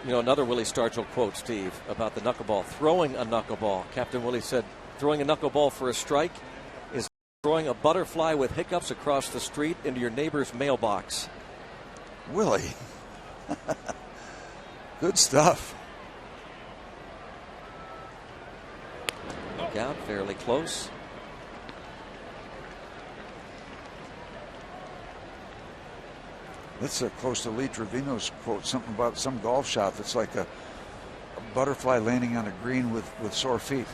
You know, another Willie Stargell quote, Steve, about the knuckleball. Throwing a knuckleball. Captain Willie said, throwing a knuckleball for a strike is throwing a butterfly with hiccups across the street into your neighbor's mailbox. Willie. Good stuff. Look out, fairly close. That's close to Lee Trevino's quote, something about some golf shot that's like a butterfly landing on a green with sore feet.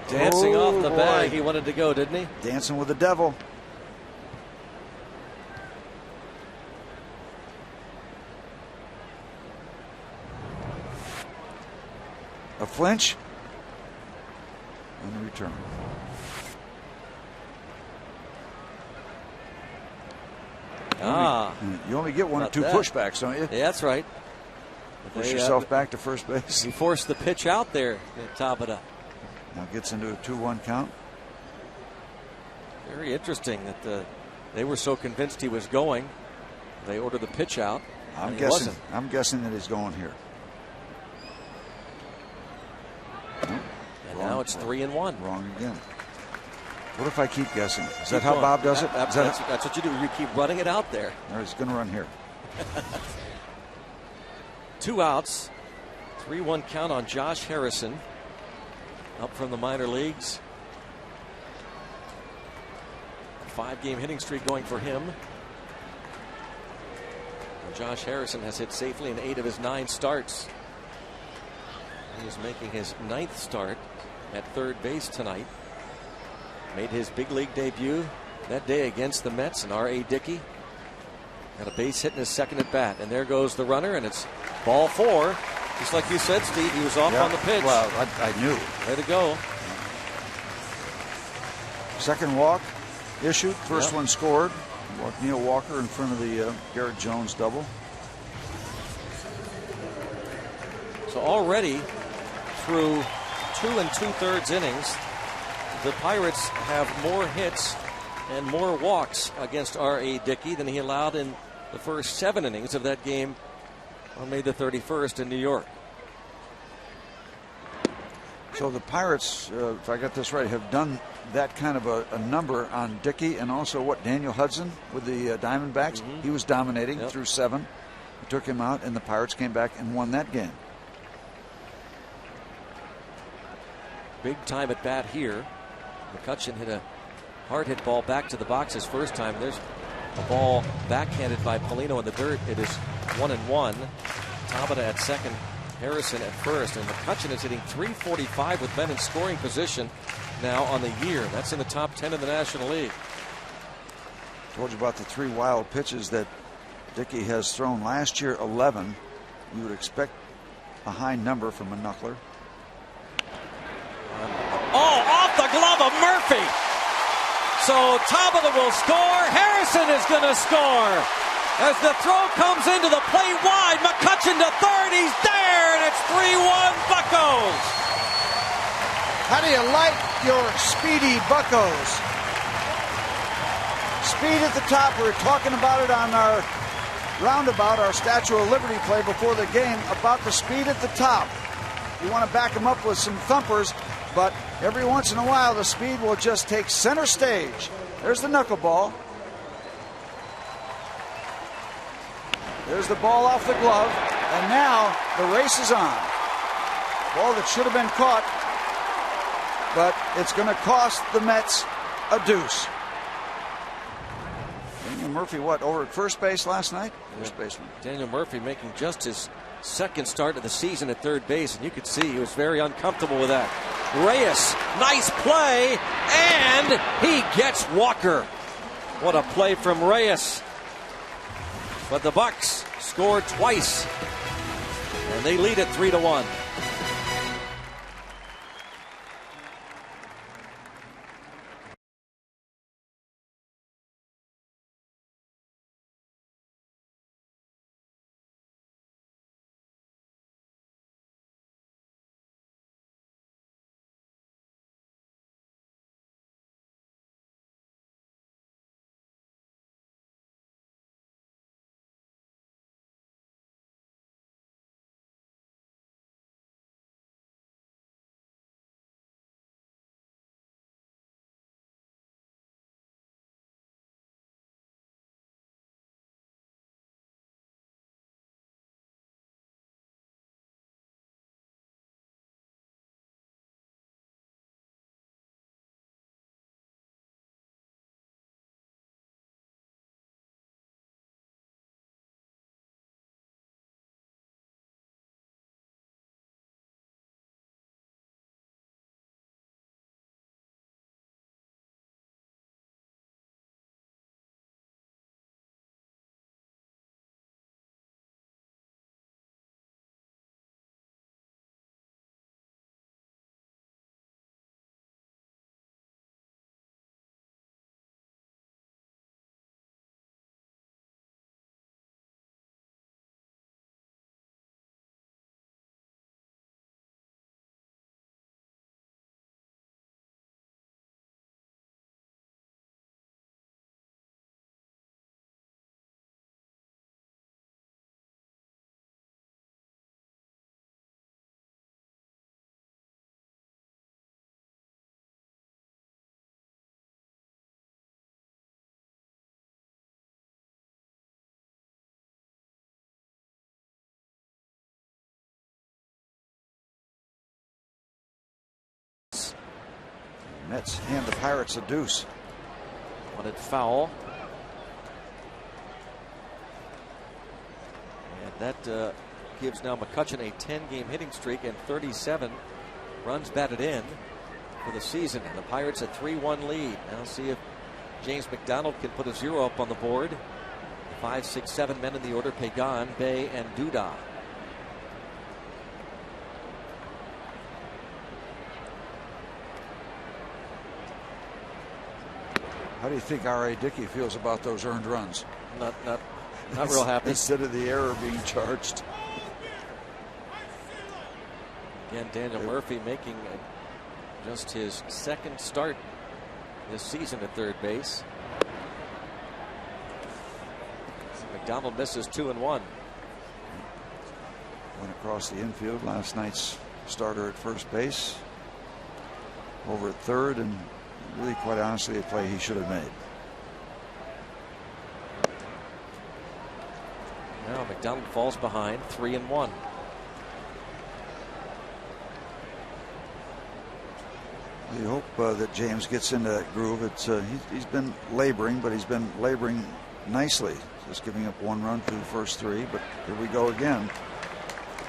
Dancing off the bag. He wanted to go, didn't he? Dancing with the devil. A flinch and a return. You only get one or two pushbacks, don't you? Yeah, that's right. Push yourself back to first base. He forced the pitch out there at Tabata. Now gets into a 2-1 count. Very interesting that they were so convinced he was going. They ordered the pitch out. I'm guessing that he's going here. And now it's 3-1. Wrong again. What if I keep guessing? Is that how Bob does it? That's what you do. You keep running it out there. Or he's going to run here. 2 outs. 3-1 count on Josh Harrison. Up from the minor leagues. A 5-game hitting streak going for him. And Josh Harrison has hit safely in 8 of his 9 starts. He is making his 9th start at third base tonight. Made his big league debut that day against the Mets, and R.A. Dickey got a base hit in his second at bat. And there goes the runner, and it's ball 4. Just like you said, Steve, he was off on the pitch. Well, I knew. Way to go. Second walk issued. First one scored. Walked Neil Walker in front of the Garrett Jones double. So already through 2 2/3 innings, the Pirates have more hits and more walks against R.A. Dickey than he allowed in the first 7 innings of that game on May the 31st in New York. So the Pirates, if I got this right, have done that kind of a number on Dickey, and also Daniel Hudson with the Diamondbacks. He was dominating through 7. He took him out, and the Pirates came back and won that game. Big time at bat here. McCutcheon hit a hard hit ball back to the box his first time. There's a ball backhanded by Polino in the dirt. It is 1-1. Tabata at second, Harrison at first, and McCutcheon is hitting .345 with men in scoring position now on the year. That's in the top 10 in the National League. Told you about the 3 wild pitches that Dickey has thrown. Last year, 11. You would expect a high number from a knuckler. Off the glove of Murphy. So Tabata will score. Harrison is going to score. As the throw comes into the plate wide, McCutcheon to third. He's there, and it's 3-1 Buccos. How do you like your speedy Buccos? Speed at the top. We were talking about it on our roundabout, our Statue of Liberty play before the game, about the speed at the top. You want to back them up with some thumpers, but every once in a while the speed will just take center stage. There's the knuckleball. There's the ball off the glove, and now the race is on. Ball that should have been caught, but it's going to cost the Mets a deuce. Daniel Murphy, over at first base last night? First baseman. Daniel Murphy making just his second start of the season at third base, and you could see he was very uncomfortable with that. Reyes, nice play, and he gets Walker. What a play from Reyes. But the Bucks scored twice, and they lead it 3-1. Mets hand the Pirates a deuce. Wanted foul. And that gives now McCutchen a 10-game hitting streak and 37 runs batted in for the season. And the Pirates a 3-1 lead. Now see if James McDonald can put a 0 up on the board. 5, 6, 7 men in the order: Pagan, Bay, and Duda. How do you think R.A. Dickey feels about those earned runs? Not real happy. Instead of the error being charged. Again, Daniel Murphy making just his second start this season at third base. McDonald misses 2-1. Went across the infield. Last night's starter at first base. Over at third, and really, quite honestly, a play he should have made. Now McDonald falls behind, 3-1. We hope that James gets into that groove. He's been laboring, but he's been laboring nicely. Just giving up 1 run through the first 3, but here we go again.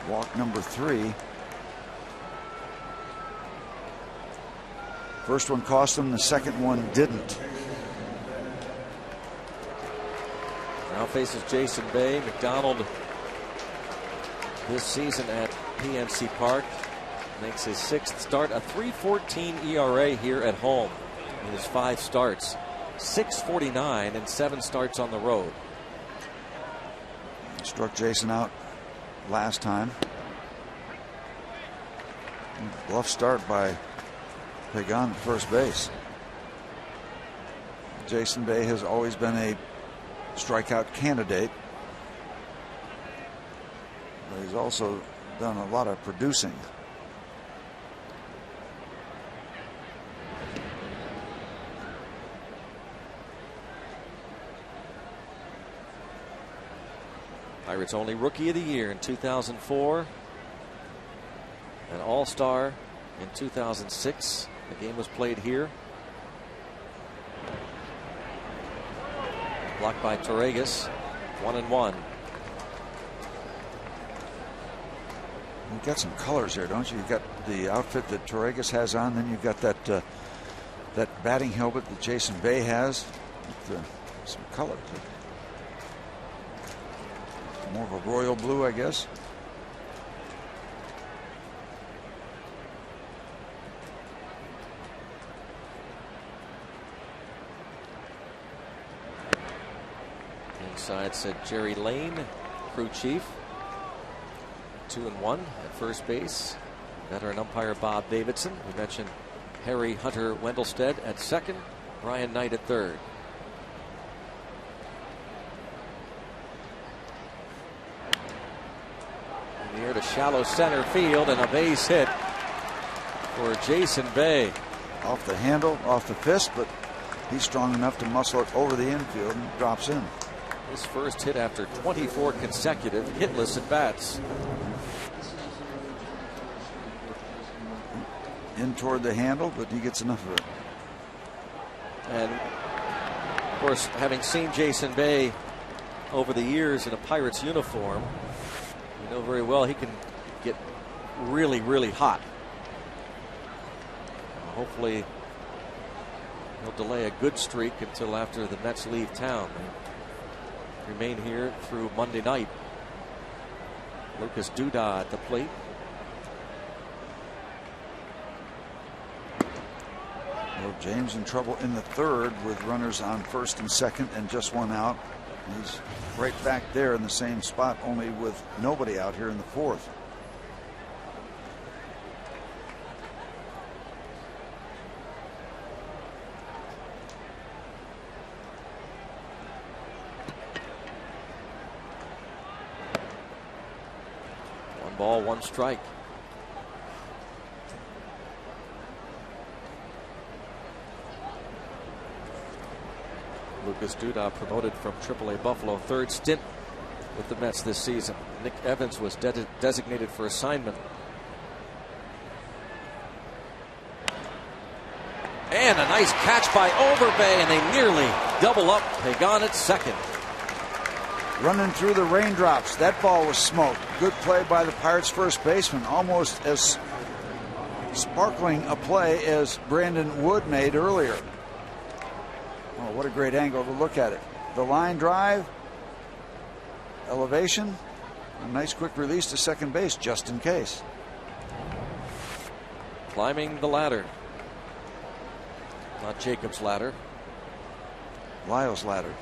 Walk number 3. First one cost him, the second one didn't. Now faces Jason Bay. McDonald this season at PNC Park makes his 6th start, a 3.14 ERA here at home in his 5 starts, 6.49 and 7 starts on the road. Struck Jason out last time. Bluff start by Pagan at first base. Jason Bay has always been a strikeout candidate, but he's also done a lot of producing. Pirates only Rookie of the Year in 2004, an All-Star in 2006. The game was played here. Blocked by Torregas. 1-1. You've got some colors there, don't you? You've got the outfit that Torregas has on, then you've got that that batting helmet that Jason Bay has. With, some color. More of a royal blue, I guess. Inside said Jerry Lane, crew chief. 2-1 at first base. Veteran umpire Bob Davidson. We mentioned Harry Hunter Wendelstead at second. Brian Knight at third. In the air to shallow center field, and a base hit for Jason Bay. Off the handle, off the fist, but he's strong enough to muscle it over the infield and drops in. His first hit after 24 consecutive hitless at bats. In toward the handle, but he gets enough of it. And of course, having seen Jason Bay over the years in a Pirates uniform, you know very well he can get really, really hot. Hopefully he'll delay a good streak until after the Mets leave town. They remain here through Monday night. Lucas Duda at the plate. Well, James in trouble in the third with runners on first and second and just 1 out. He's right back there in the same spot, only with nobody out here in the fourth. One ball, 1 strike. Lucas Duda promoted from AAA Buffalo, 3rd stint with the Mets this season. Nick Evans was designated for assignment. And a nice catch by Overbay, and they nearly double up. Pagan at second. Running through the raindrops. That ball was smoked. Good play by the Pirates' first baseman. Almost as sparkling a play as Brandon Wood made earlier. Oh, what a great angle to look at it. The line drive, elevation, a nice quick release to second base just in case. Climbing the ladder. Not Jacob's ladder. Lyle's ladder.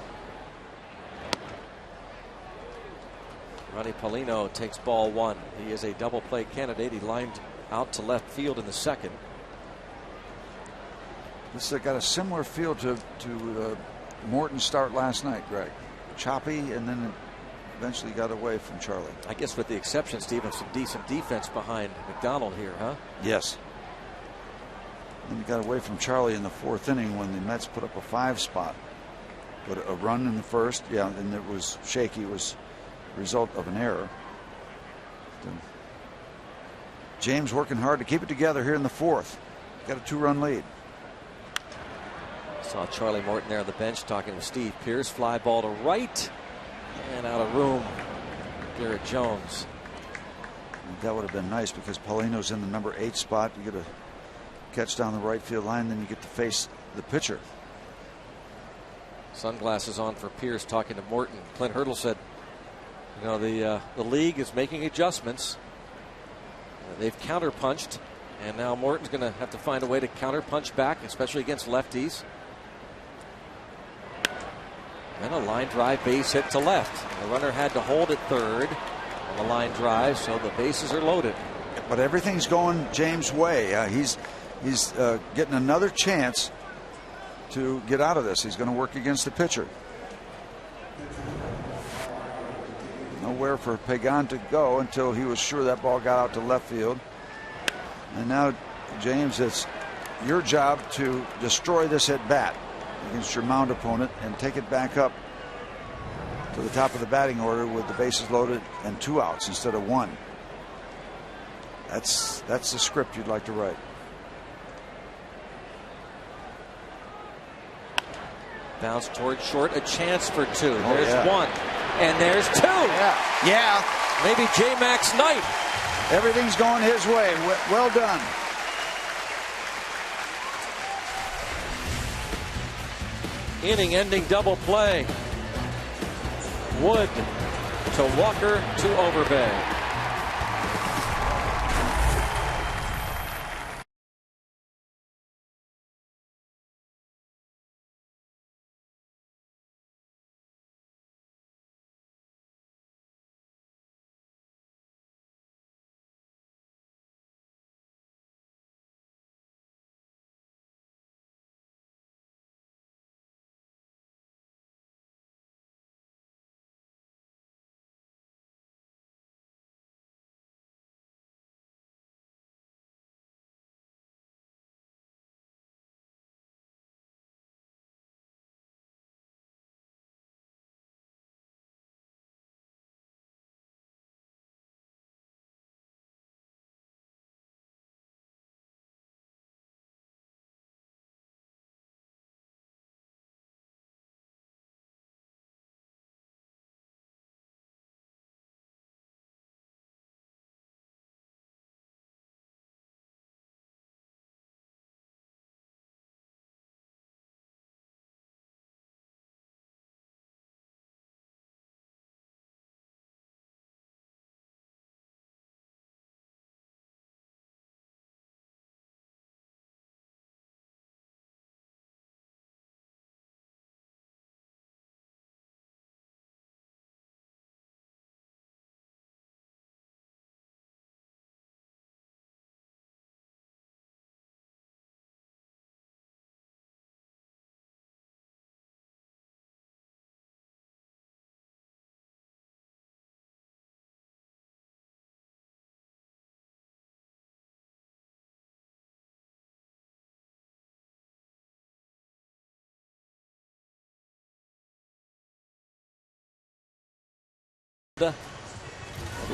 Ronnie Paulino takes ball one. He is a double play candidate. He lined out to left field in the second. This got a similar feel to Morton's start last night, Greg. Choppy, and then eventually got away from Charlie. I guess with the exception, Steve, of some decent defense behind McDonald here, huh? Yes. And he got away from Charlie in the fourth inning when the Mets put up a 5 spot. But a run in the first, yeah, and it was shaky. It was a result of an error. James working hard to keep it together here in the fourth. Got a 2-run lead. Saw Charlie Morton there on the bench talking with Steve Pearce. Fly ball to right and out of room. Garrett Jones. That would have been nice because Paulino's in the number 8 spot. You get a catch down the right field line, then you get to face the pitcher. Sunglasses on for Pierce talking to Morton. Clint Hurdle said, you know, the league is making adjustments. They've counterpunched, and now Morton's going to have to find a way to counterpunch back, especially against lefties. And a line drive base hit to left. The runner had to hold at third on the line drive, so the bases are loaded. But everything's going James' way. He's getting another chance to get out of this. He's going to work against the pitcher. Nowhere for Pagan to go until he was sure that ball got out to left field. And now, James, it's your job to destroy this at bat against your mound opponent and take it back up to the top of the batting order with the bases loaded and 2 outs instead of 1. That's the script you'd like to write. Bounce towards short, a chance for 2. There's 1, and there's 2. Yeah. Maybe J-Mac's night. Everything's going his way. Well done. Inning-ending double play. Wood to Walker to Overbay.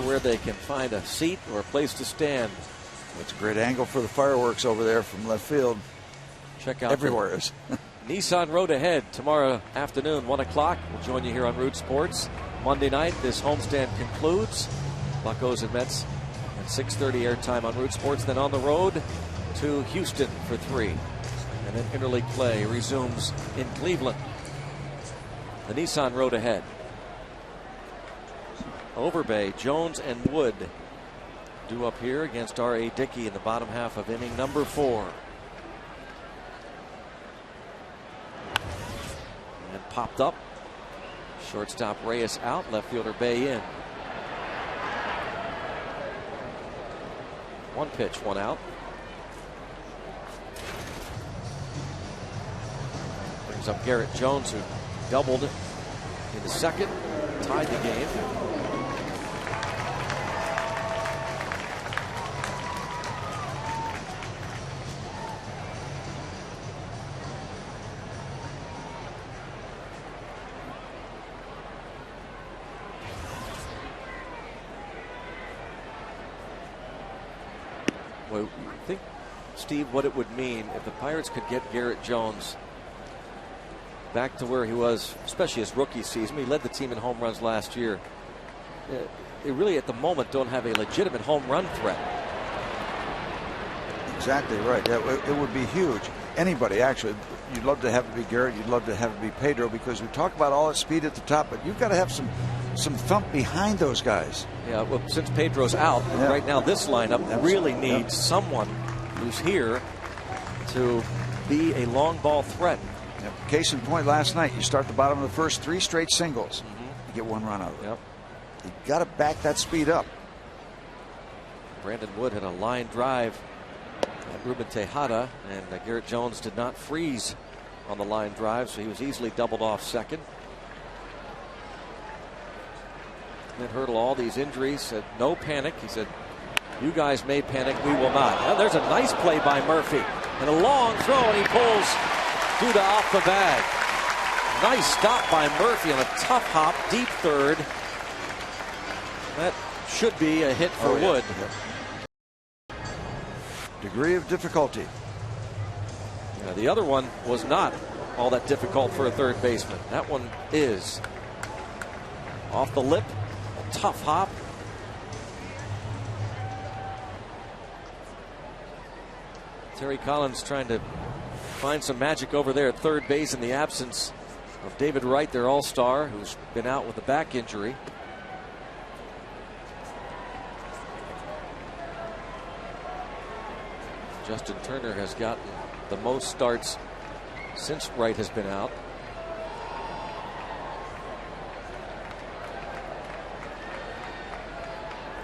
Where they can find a seat or a place to stand. It's a great angle for the fireworks over there from left field. check out everywhere is. Nissan Road Ahead tomorrow afternoon, 1 o'clock. We'll join you here on Root Sports. Monday night, this homestand concludes. Buccos and Mets at 6:30 airtime on Root Sports. Then on the road to Houston for 3. And then interleague play resumes in Cleveland. The Nissan Road Ahead. Overbay, Jones, and Wood due up here against R.A. Dickey in the bottom half of inning number 4. And popped up. Shortstop Reyes out, left fielder Bay in. 1 pitch, 1 out. Brings up Garrett Jones, who doubled in the second, tied the game. Well, think, Steve, what it would mean if the Pirates could get Garrett Jones back to where he was, especially his rookie season. He led the team in home runs last year. They really, at the moment, don't have a legitimate home run threat. Exactly right. Yeah, it would be huge. Anybody, actually. You'd love to have it be Garrett. You'd love to have it be Pedro, because we talk about all that speed at the top, but you've got to have some thump behind those guys. Yeah, well, since Pedro's out, right now this lineup really needs someone who's here to be a long ball threat. Case in point, last night, you start the bottom of the first, 3 straight singles. You get 1 run out of it. Yep. You got to back that speed up. Brandon Wood had a line drive at Ruben Tejada, and Garrett Jones did not freeze on the line drive, so he was easily doubled off second. Then Hurdle, all these injuries, said no panic. He said, you guys may panic, we will not. Now there's a nice play by Murphy, and a long throw, and he pulls Duda off the bag. Nice stop by Murphy on a tough hop, deep third. That should be a hit for Wood. Degree of difficulty. Yeah, the other one was not all that difficult for a third baseman. That one is. Off the lip, a tough hop. Terry Collins trying to find some magic over there at third base in the absence of David Wright, their all-star, who's been out with a back injury. Justin Turner has gotten the most starts since Wright has been out.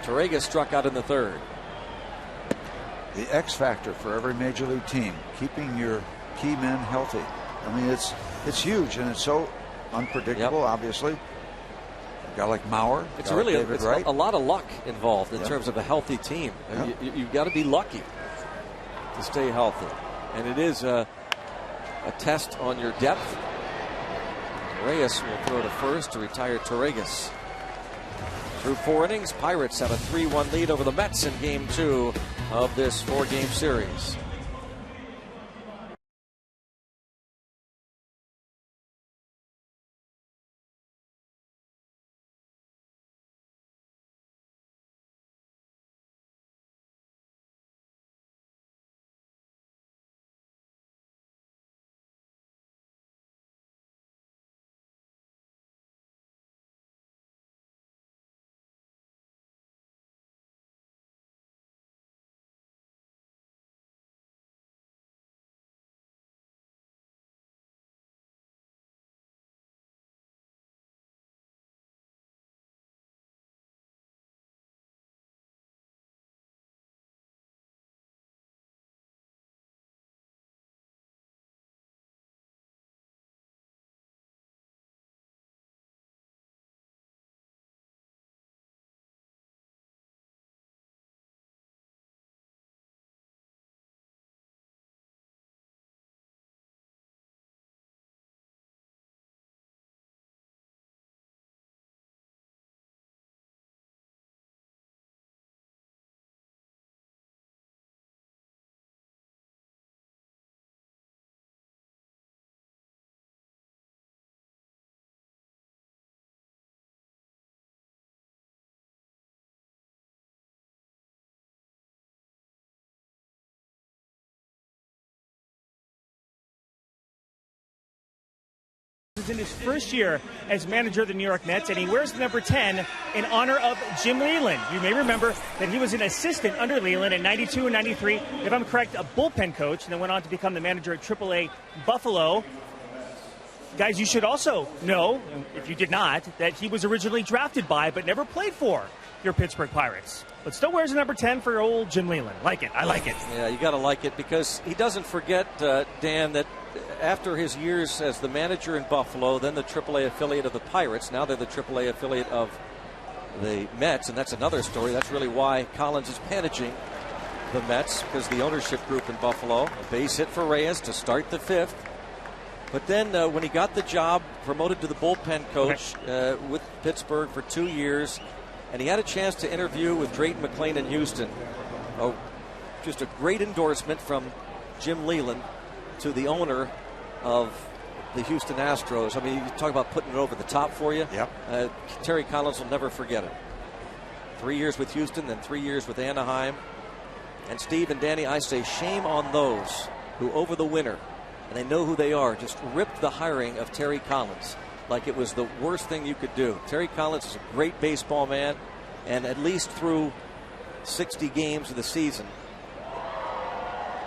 Torrega struck out in the third. The X factor for every major league team, keeping your key men healthy. I mean, it's huge, and it's so unpredictable. Obviously, a guy like Mauer, it's really like David Wright. A lot of luck involved in terms of a healthy team. You've got to be lucky to stay healthy, and it is a test on your depth. Reyes will throw to first to retire Torregas. Through 4 innings, Pirates have a 3-1 lead over the Mets in Game 2 of this 4-game series. is in his first year as manager of the New York Mets, and he wears the number 10 in honor of Jim Leland. You may remember that he was an assistant under Leland in 92 and 93, if I'm correct, a bullpen coach, and then went on to become the manager at AAA Buffalo. Guys, you should also know, if you did not, that he was originally drafted by but never played for your Pittsburgh Pirates. But still wears the number 10 for old Jim Leland. Like it. I like it. Yeah, you got to like it because he doesn't forget, Dan, that after his years as the manager in Buffalo, then the AAA affiliate of the Pirates, now they're the AAA affiliate of the Mets, and that's another story. That's really why Collins is managing the Mets, because the ownership group in Buffalo, a base hit for Reyes to start the 5th. But then when he got the job, promoted to the bullpen coach with Pittsburgh for 2 years, and he had a chance to interview with Drayton McClain in Houston. Oh, just a great endorsement from Jim Leland to the owner of the Houston Astros. I mean, you talk about putting it over the top for you. Yep. Terry Collins will never forget it. 3 years with Houston, then 3 years with Anaheim. And Steve and Danny, I say shame on those who over the winter, and they know who they are, just ripped the hiring of Terry Collins like it was the worst thing you could do. Terry Collins is a great baseball man, and at least through 60 games of the season,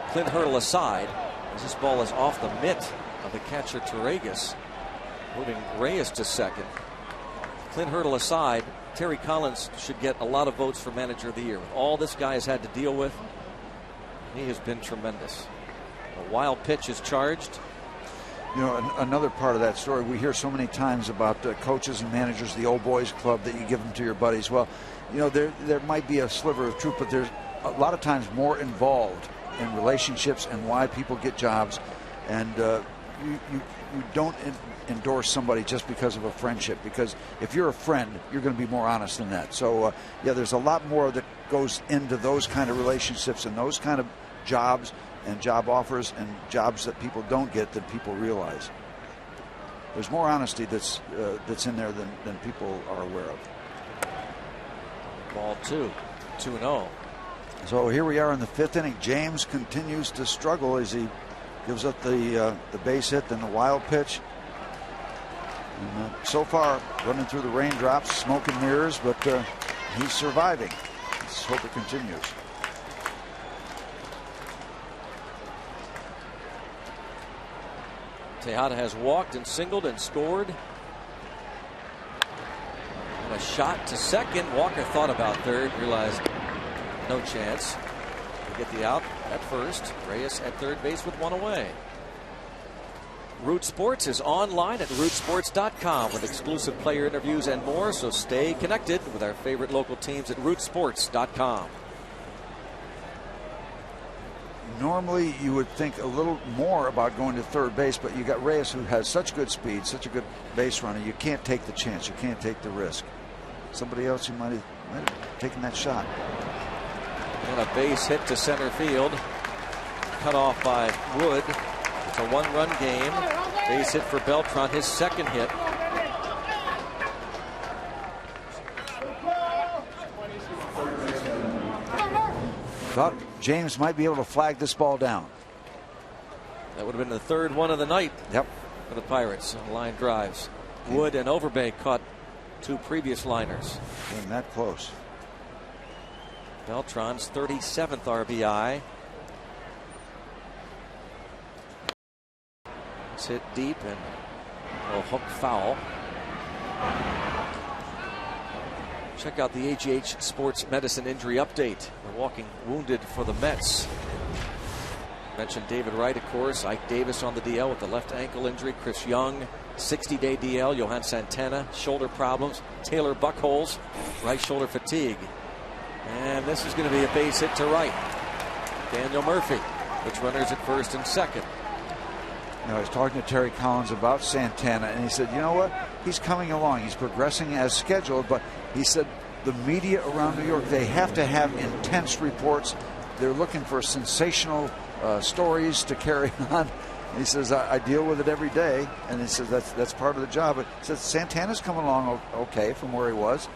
Clint Hurdle aside, as this ball is off the mitt of the catcher Torregas, moving Reyes to second. Clint Hurdle aside, Terry Collins should get a lot of votes for manager of the year. With all this guy has had to deal with, he has been tremendous. A wild pitch is charged. You know, another part of that story, we hear so many times about coaches and managers, the old boys club, that you give them to your buddies. Well, you know, there might be a sliver of truth, but there's a lot of times more involved in relationships and why people get jobs. And you don't endorse somebody just because of a friendship, because if you're a friend, you're going to be more honest than that. So, yeah, there's a lot more that goes into those kind of relationships and those kind of jobs and job offers and jobs that people don't get than people realize. There's more honesty that's in there than people are aware of. Ball 2-0. So here we are in the 5th inning. James continues to struggle as he gives up the base hit, then the wild pitch. And, so far, running through the raindrops, smoke and mirrors, but he's surviving. Let's hope it continues. Tejada has walked and singled and scored. And a shot to second. Walker thought about third, realized no chance to get the out at first. Reyes at third base with one away. Root Sports is online at rootsports.com with exclusive player interviews and more, so stay connected with our favorite local teams at rootsports.com. Normally you would think a little more about going to third base, but you got Reyes, who has such good speed, such a good base runner. You can't take the chance. You can't take the risk. Somebody else, you might have taken that shot. And a base hit to center field, cut off by Wood. It's a one-run game. Base hit for Beltran, his second hit. Thought James might be able to flag this ball down. That would have been the third one of the night. Yep. For the Pirates on line drives. Wood and Overbay caught 2 previous liners. Getting that close. Beltran's 37th RBI. It's hit deep and a hook foul. Check out the AGH Sports Medicine Injury Update. We're walking wounded for the Mets. Mentioned David Wright, of course. Ike Davis on the DL with the left ankle injury. Chris Young, 60-day DL. Johan Santana, shoulder problems. Taylor Buckholz, right shoulder fatigue. And this is going to be a base hit to right. Daniel Murphy, puts runners at first and second. You know, I was talking to Terry Collins about Santana, and he said, you know what? He's coming along. He's progressing as scheduled, but he said the media around New York, they have to have intense reports. They're looking for sensational stories to carry on. And he says, I deal with it every day. And he says that's part of the job. But he says Santana's coming along okay from where he was.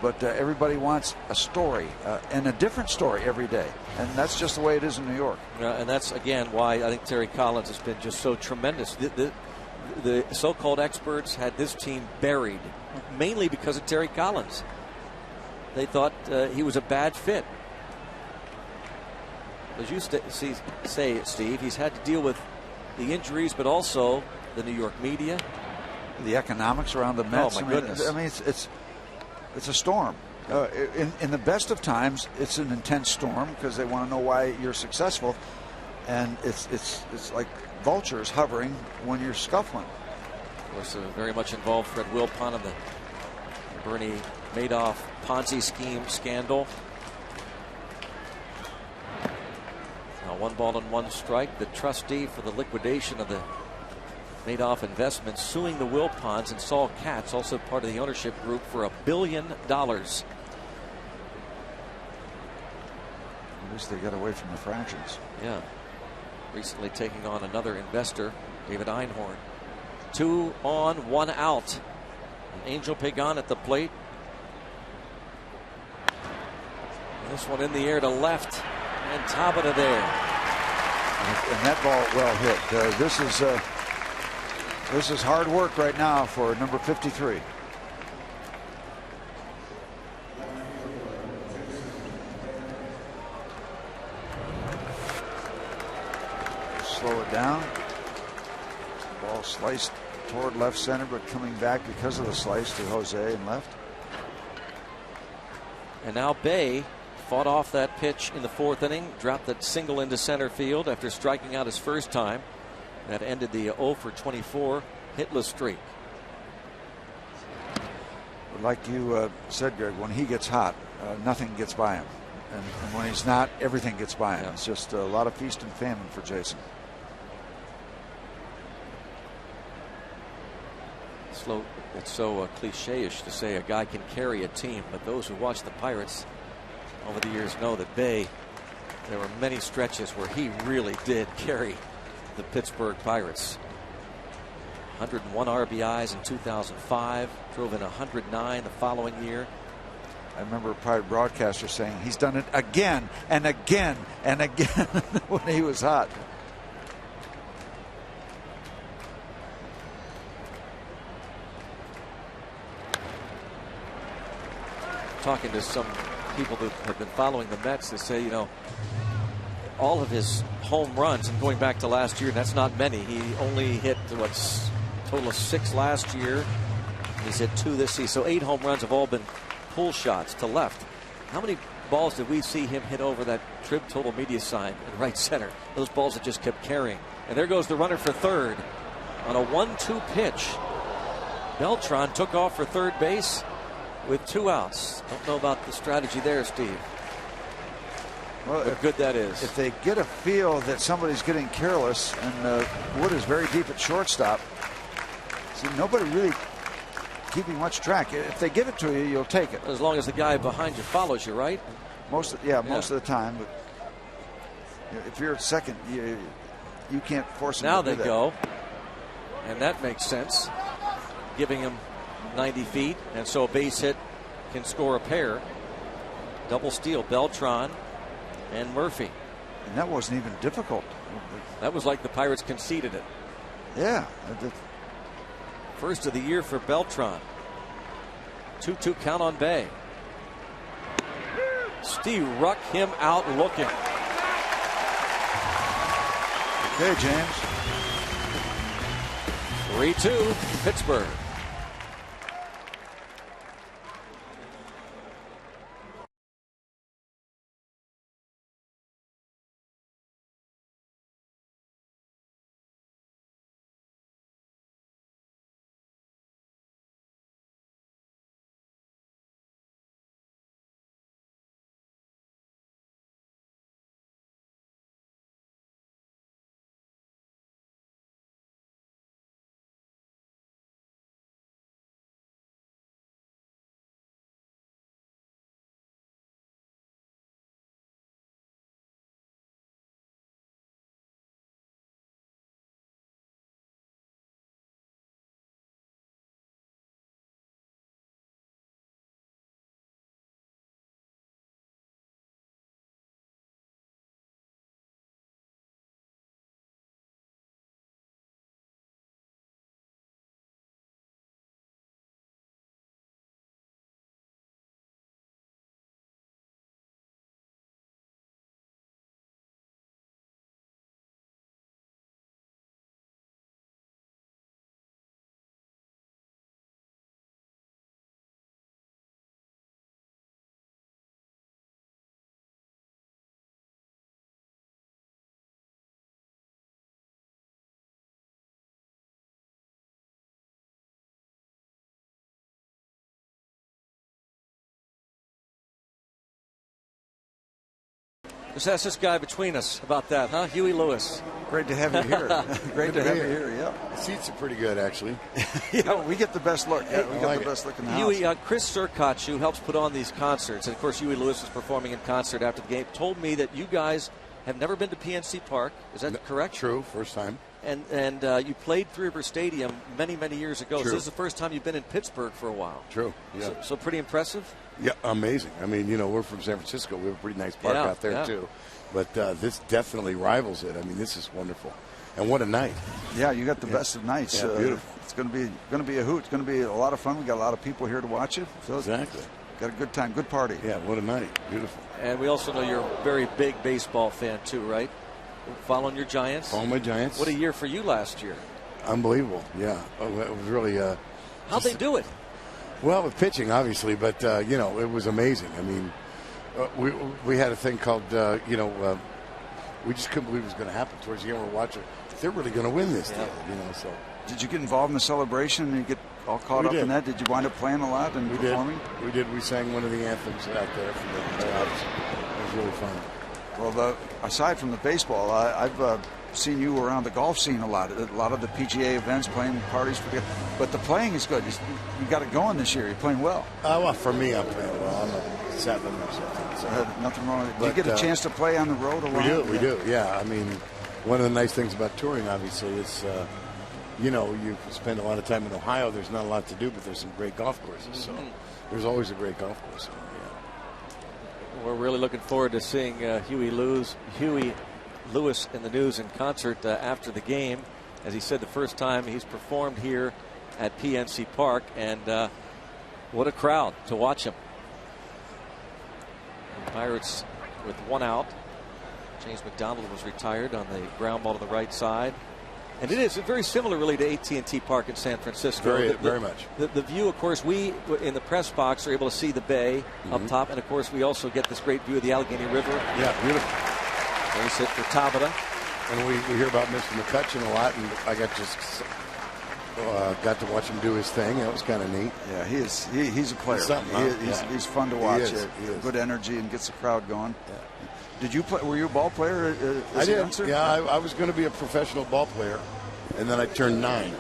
But everybody wants a story and a different story every day. And that's just the way it is in New York. And that's, again, why I think Terry Collins has been just so tremendous. the so-called experts had this team buried, mainly because of Terry Collins. They thought he was a bad fit. As you say, Steve, he's had to deal with the injuries, but also the New York media, the economics around the Mets. Oh my goodness! I mean, it's a storm. In the best of times, it's an intense storm because they want to know why you're successful, and it's like vultures hovering when you're scuffling. Of course, very much involved Fred Wilpon in the Bernie Madoff Ponzi scheme scandal. Now 1-1 strike. The trustee for the liquidation of the Madoff investments suing the Wilpons and Saul Katz, also part of the ownership group, for $1 billion. At least they got away from the fractions. Yeah. Recently taking on another investor, David Einhorn. 2 on, 1 out. Angel Pagan at the plate. This one in the air to left, and Tabata there. And that ball well hit. This is hard work right now for number 53. Slow it down. Ball sliced toward left center, but coming back because of the slice to Jose and left. And now Bay fought off that pitch in the 4th inning, dropped that single into center field after striking out his first time. That ended the 0 for 24 hitless streak. Like you said, Greg, when he gets hot, nothing gets by him. And when he's not, everything gets by him. Yeah. It's just a lot of feast and famine for Jason. It's so cliche-ish to say a guy can carry a team, but those who watch the Pirates over the years know that Bay, there were many stretches where he really did carry the Pittsburgh Pirates. 101 RBIs in 2005, drove in 109 the following year. I remember a Pirate broadcaster saying he's done it again and again and again when he was hot. Talking to some people that have been following the Mets, they say, you know, all of his home runs, and going back to last year, that's not many. He only hit what's total of 6 last year. He's hit 2 this season, so 8 home runs have all been pull shots to left. How many balls did we see him hit over that Trib Total Media sign in right center? Those balls that just kept carrying. And there goes the runner for third on a 1-2 pitch. Beltran took off for third base with 2 outs. Don't know about the strategy there, Steve. Well, but good that is. If they get a feel that somebody's getting careless, and Wood is very deep at shortstop, see, nobody really keeping much track. If they give it to you, you'll take it. As long as the guy behind you follows you, right? Most of the time. But if you're at second, you can't force them now to do they that. go, and that makes sense, giving him 90 feet, and so a base hit can score a pair. Double steal, Beltran and Murphy. And that wasn't even difficult. That was like the Pirates conceded it. Yeah. First of the year for Beltran. 2-2 count on Bay. Steve Ruck him out looking. Okay, James. 3-2 Pittsburgh. Just ask this guy between us about that, huh? Huey Lewis. Great to have you here. Great to have you here, yeah. The seats are pretty good, actually. Yeah, we get the best look. Yeah, we get the best look in the house. Huey, Chris Serkach, who helps put on these concerts, and of course Huey Lewis was performing in concert after the game, told me that you guys have never been to PNC Park. Is that correct? True, first time. And you played Three River Stadium many, many years ago. True. So this is the first time you've been in Pittsburgh for a while. True, yeah. So pretty impressive? Yeah, amazing. I mean, we're from San Francisco. We have a pretty nice park out there, too. But this definitely rivals it. I mean, this is wonderful. And what a night. Yeah, you got the best of nights. Yeah, beautiful. It's going to be a hoot. It's going to be a lot of fun. We got a lot of people here to watch it. So Exactly. Got a good time, good party. Yeah, what a night. Beautiful. And we also know you're a very big baseball fan, too, right? Following your Giants? Following my Giants. What a year for you last year. Unbelievable, yeah. It was really... How'd they do it? Well, with pitching, obviously, but, it was amazing. I mean, we had a thing called, we just couldn't believe it was going to happen. Towards the end, we're watching. They're really going to win this deal, so. Did you get involved in the celebration and you get all caught up in that? Did you wind up playing a lot and performing? We did. We sang one of the anthems out there from the playoffs. It was really fun. Well, aside from the baseball, I've seen you around the golf scene a lot of the PGA events, playing parties. But the playing is good. You got it going this year. You're playing well. Well, for me, I'm playing well. I'm a 7 or something. So. Nothing wrong with it. Do you get a chance to play on the road a lot? We do. Yeah. I mean, one of the nice things about touring, obviously, is you spend a lot of time in Ohio. There's not a lot to do, but there's some great golf courses. So there's always a great golf course. So, yeah. We're really looking forward to seeing Huey Lewis in the news in concert after the game. As he said, the first time he's performed here at PNC Park, and what a crowd to watch him. The Pirates with one out. James McDonald was retired on the ground ball to the right side. And it is very similar, really, to AT&T Park in San Francisco. Very much. The view, of course, we in the press box are able to see the bay up top, and of course we also get this great view of the Allegheny River. Yeah, beautiful. There's it for Tabata. And we hear about Mr. McCutcheon a lot, and I got to watch him do his thing. That was kind of neat. Yeah, he's a player. He's fun to watch. He is. Good energy and gets the crowd going. Yeah. Did you play? Were you a ball player? I did. Youngster? Yeah, I was going to be a professional ball player, and then I turned 9.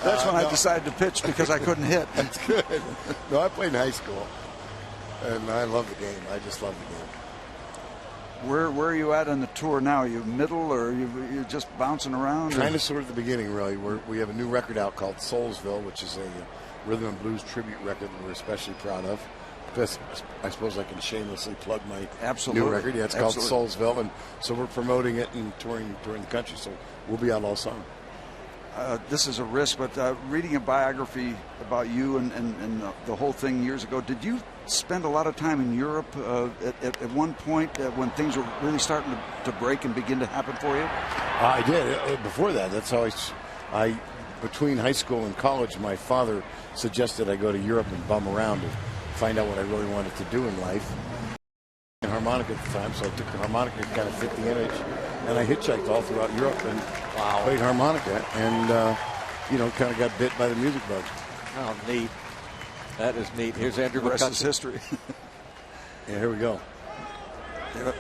That's when I decided to pitch because I couldn't hit. That's good. No, I played in high school, and I love the game. I just love the game. Where are you at on the tour now? Are you middle, or you're just bouncing around? Kind of sort of the beginning, really. We have a new record out called Soulsville, which is a rhythm and blues tribute record that we're especially proud of. I suppose I can shamelessly plug my new record. Yeah, it's called Soulsville, and so we're promoting it and touring the country. So we'll be out all summer. This is a risk, but reading a biography about you and the whole thing years ago, did you spend a lot of time in Europe at one point when things were really starting to break and begin to happen for you? I did. Before that, that's how I between high school and college, my father suggested I go to Europe and bum around to find out what I really wanted to do in life. And harmonica at the time, so I took the harmonica to kind of fit the image, and I hitchhiked all throughout Europe and played harmonica, and kind of got bit by the music bug. Oh, neat. That is neat. Here's Andrew McCutcheon. The rest is history. Yeah, here we go.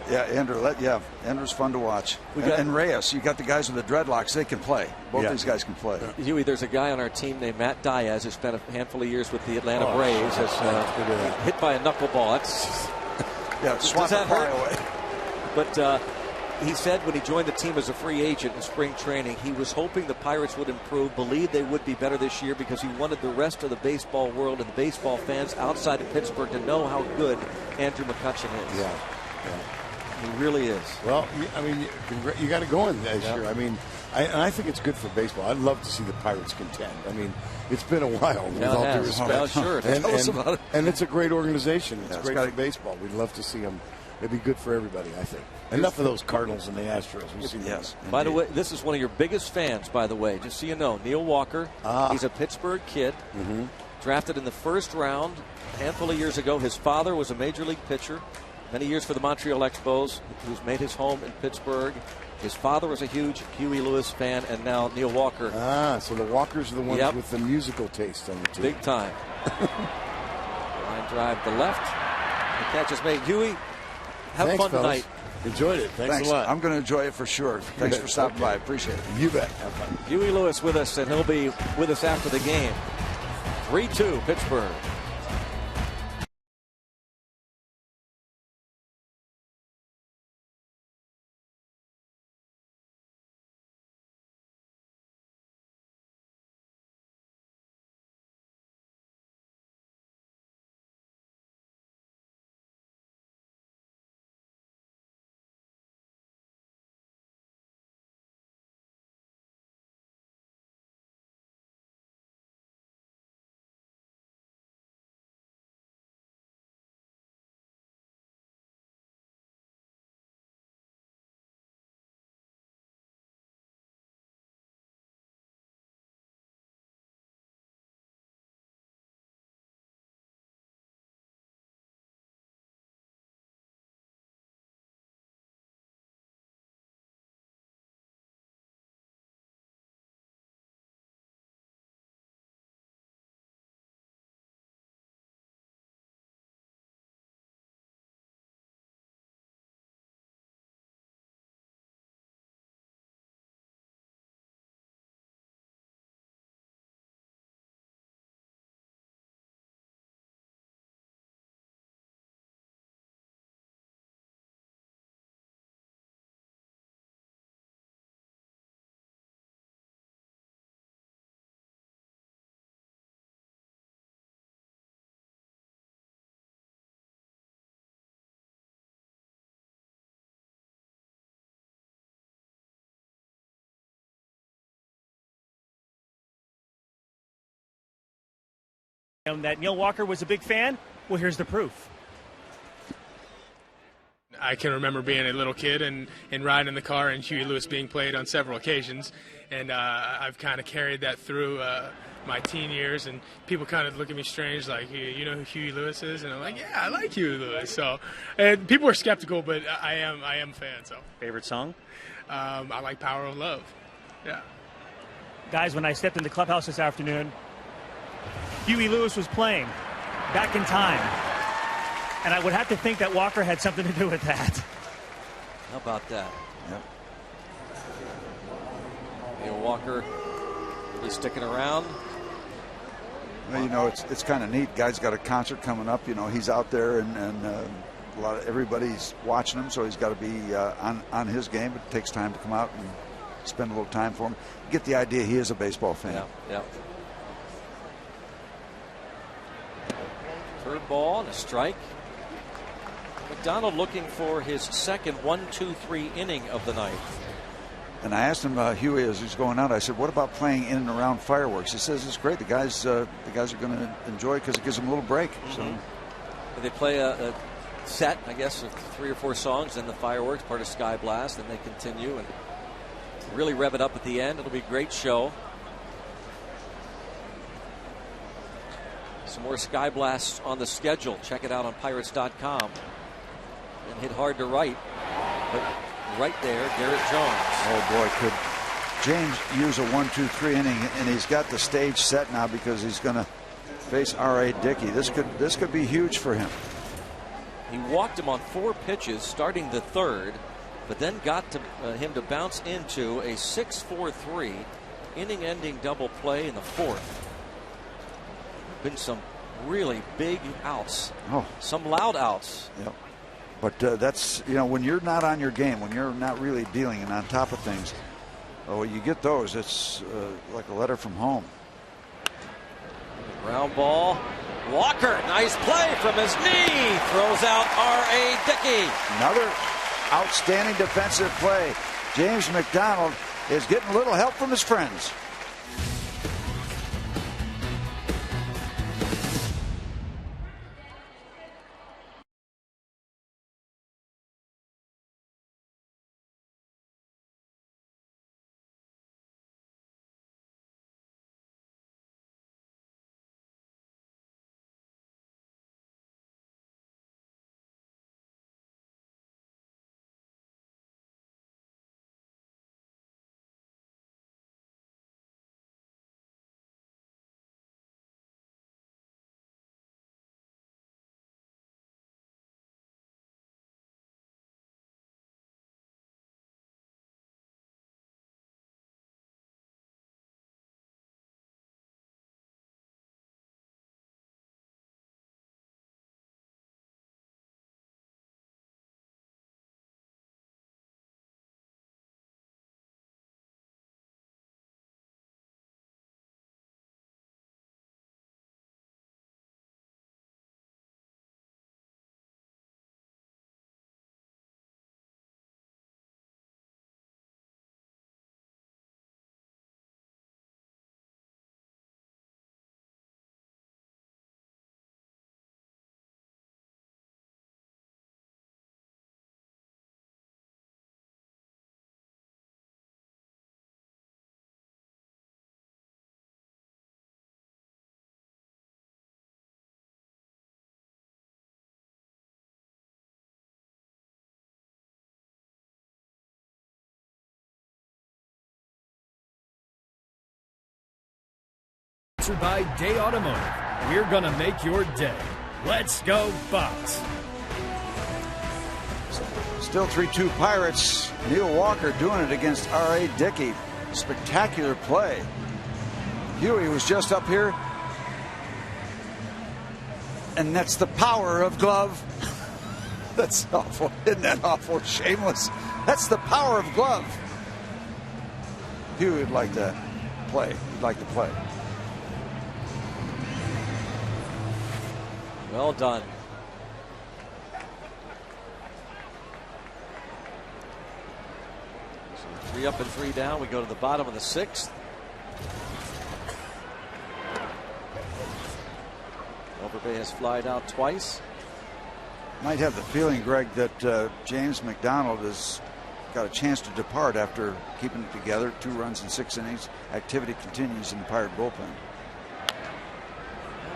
Yeah, Andrew's fun to watch. And Reyes, you got the guys with the dreadlocks. They can play. Both these guys can play. Huey, there's a guy on our team named Matt Diaz who spent a handful of years with the Atlanta Braves. Has hit by a knuckleball. Swat the fly away. But he said when he joined the team as a free agent in spring training, he was hoping the Pirates would improve, believed they would be better this year because he wanted the rest of the baseball world and the baseball fans outside of Pittsburgh to know how good Andrew McCutcheon is. Yeah. He really is. Well, I mean, you got to go in this year. I mean, I think it's good for baseball. I'd love to see the Pirates contend. I mean, it's been a while, with all due respect. Well, sure. Tell us about it. And it's a great organization. It's great for baseball. We'd love to see them. It'd be good for everybody, I think. Enough of those Cardinals and the Astros. Yes. By the way, this is one of your biggest fans, by the way, just so you know. Neil Walker. He's a Pittsburgh kid. Mm-hmm. Drafted in the first round a handful of years ago. His father was a major league pitcher. Many years for the Montreal Expos, who's made his home in Pittsburgh. His father was a huge Huey Lewis fan, and now Neil Walker. So the Walkers are the ones with the musical taste on the team. Big time. Line drive to left. catch is made. Huey, have Thanks, fun fellas. tonight. Enjoyed it. Thanks a lot. I'm going to enjoy it for sure. Thanks for stopping by. Appreciate it. You bet. Have fun. Huey Lewis with us, and he'll be with us after the game. 3-2 Pittsburgh. That Neil Walker was a big fan? Well, here's the proof. I can remember being a little kid and riding in the car and Huey Lewis being played on several occasions. And I've kind of carried that through my teen years. And people kind of look at me strange, like, you know who Huey Lewis is? And I'm like, yeah, I like Huey Lewis. So, and people are skeptical, but I am a fan. So, Favorite song? I like Power of Love. Yeah. Guys, when I stepped in the clubhouse this afternoon, Huey Lewis was playing back in time. And I would have to think that Walker had something to do with that. How about that? Yep. Neil Walker really sticking around. Well, you know, it's kind of neat. Guy's got a concert coming up. You know, he's out there, and a lot of everybody's watching him, so he's got to be on his game. It takes time to come out and spend a little time for him. Get the idea he is a baseball fan. Yeah, yeah. Third ball and a strike. McDonald looking for his second 1-2-3 inning of the night. And I asked him, Huey, as he's going out, I said, what about playing in and around fireworks? He says it's great. The guys are going to enjoy it because it gives them a little break. So They play a set, I guess, of 3 or 4 songs, and the fireworks, part of Sky Blast, and they continue and really rev it up at the end. It'll be a great show. Some more Sky Blasts on the schedule. Check it out on Pirates.com. And hit hard to right. But right there, Garrett Jones. Oh, boy, could James use a 1-2-3 inning, and he's got the stage set now because he's going to face R.A. Dickey. This could be huge for him. He walked him on 4 pitches starting the third, but then got to him to bounce into a 6-4-3 inning-ending double play in the fourth. Been some really big outs. Oh, some loud outs. Yep. But that's, you know, when you're not on your game, when you're not really dealing and on top of things, when you get those, it's like a letter from home. Ground ball. Walker, nice play from his knee. Throws out R.A. Dickey. Another outstanding defensive play. James McDonald is getting a little help from his friends. sponsored by Day Automotive. We're going to make your day. Let's go Bucks. Still 3-2 Pirates. Neil Walker doing it against R.A. Dickey. Spectacular play. Huey was just up here. And that's the power of glove. That's awful. Isn't that awful? Shameless. That's the power of glove. Huey would like that play. He'd like to play. Well done. So 3 up and 3 down. We go to the bottom of the 6th. Overbay has flied out twice. Might have the feeling, Greg, that James McDonald has got a chance to depart after keeping it together. 2 runs in 6 innings. Activity continues in the Pirate bullpen.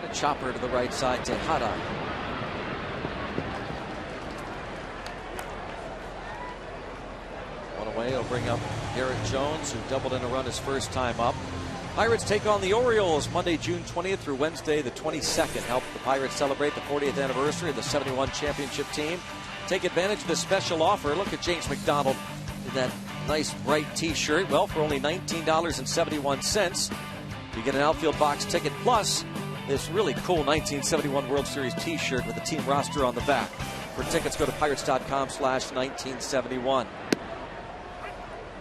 And a chopper to the right side to Hada. One away. It'll bring up Garrett Jones, who doubled in a run his first time up. Pirates take on the Orioles Monday, June 20th through Wednesday, the 22nd. Help the Pirates celebrate the 40th anniversary of the 71 championship team. Take advantage of this special offer. Look at James McDonald in that nice bright T-shirt. Well, for only $19.71, you get an outfield box ticket plus this really cool 1971 World Series T-shirt with the team roster on the back. For tickets, go to pirates.com/1971.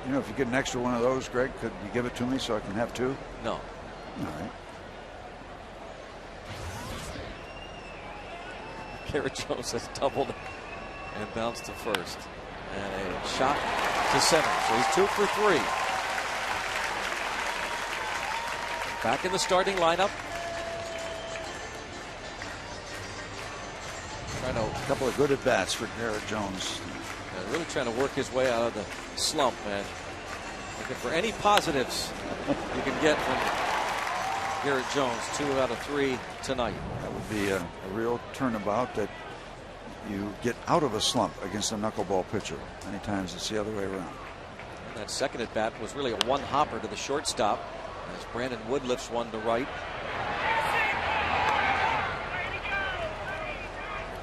You know, if you get an extra one of those, Greg, could you give it to me so I can have 2? No. All right. Garrett Jones has doubled and bounced to first. And a shot to center. So he's 2 for 3. Back in the starting lineup. A couple of good at-bats for Garrett Jones. Really trying to work his way out of the slump, man. Looking for any positives you can get from Garrett Jones. 2 out of 3 tonight. That would be a real turnabout, that you get out of a slump against a knuckleball pitcher. Many times it's the other way around. And that second at bat was really a one-hopper to the shortstop as Brandon Wood lifts one to right.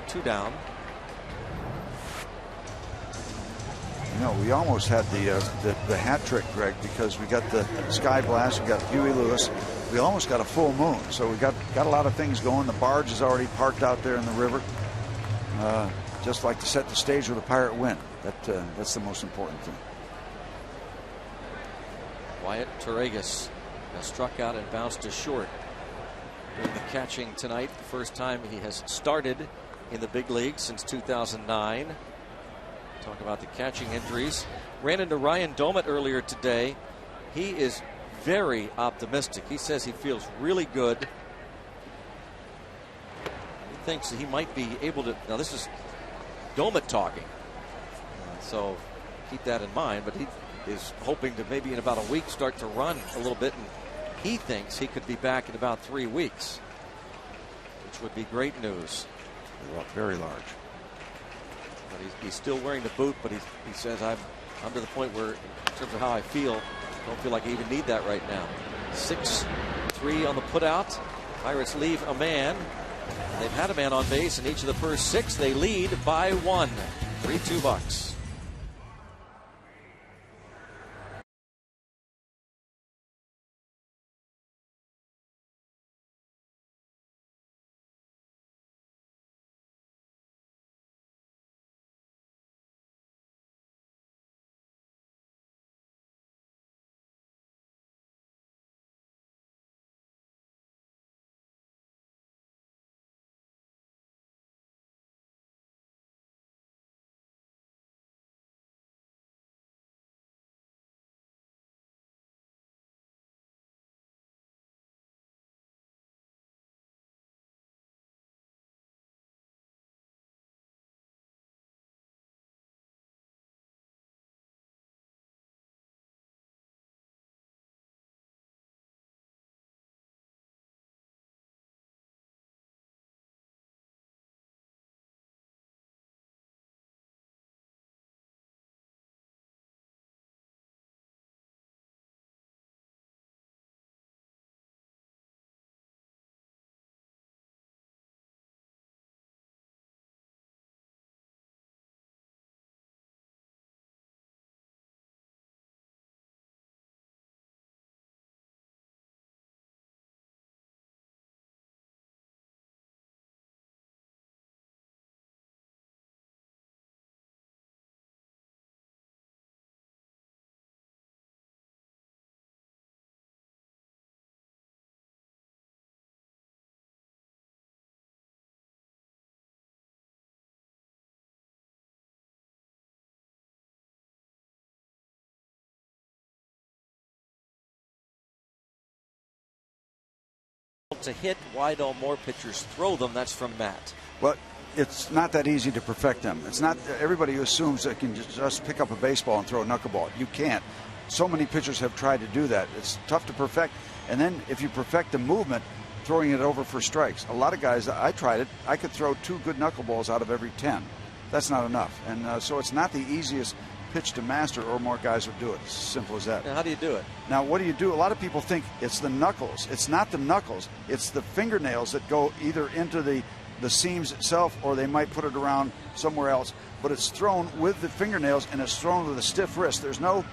2 down. You know, we almost had the hat trick, Greg, because we got the Sky Blast, we got Huey Lewis, we almost got a full moon, so we got a lot of things going. The barge is already parked out there in the river, just like to set the stage with a Pirate win. That's the most important thing. Wyatt Torregas has struck out and bounced to short. Doing the catching tonight, the first time he has started in the big league since 2009. Talk about the catching injuries. Ran into Ryan Domet earlier today. He is very optimistic. He says he feels really good. He thinks that he might be able to. Now, this is Domet talking. So keep that in mind. But he is hoping to maybe in about a week start to run a little bit. And he thinks he could be back in about 3 weeks, which would be great news. Very large. But he's still wearing the boot, but he says, I'm to the point where, in terms of how I feel, don't feel like I even need that right now. 6-3 on the putout. Pirates leave a man. They've had a man on base in each of the first 6. They lead by 1. 3-2 Bucks. out to hit. Why don't more pitchers throw them? That's from Matt. Well, it's not that easy to perfect them. It's not everybody who assumes they can just pick up a baseball and throw a knuckleball. You can't. So many pitchers have tried to do that. It's tough to perfect. And then if you perfect the movement, throwing it over for strikes. A lot of guys, I tried it, I could throw 2 good knuckleballs out of every 10. That's not enough. And so it's not the easiest pitch to master, or more guys would do it. It's as simple as that. Now, how do you do it? Now, what do you do? A lot of people think it's the knuckles. It's not the knuckles. It's the fingernails that go either into the seams itself, or they might put it around somewhere else. But it's thrown with the fingernails, and it's thrown with a stiff wrist. There's not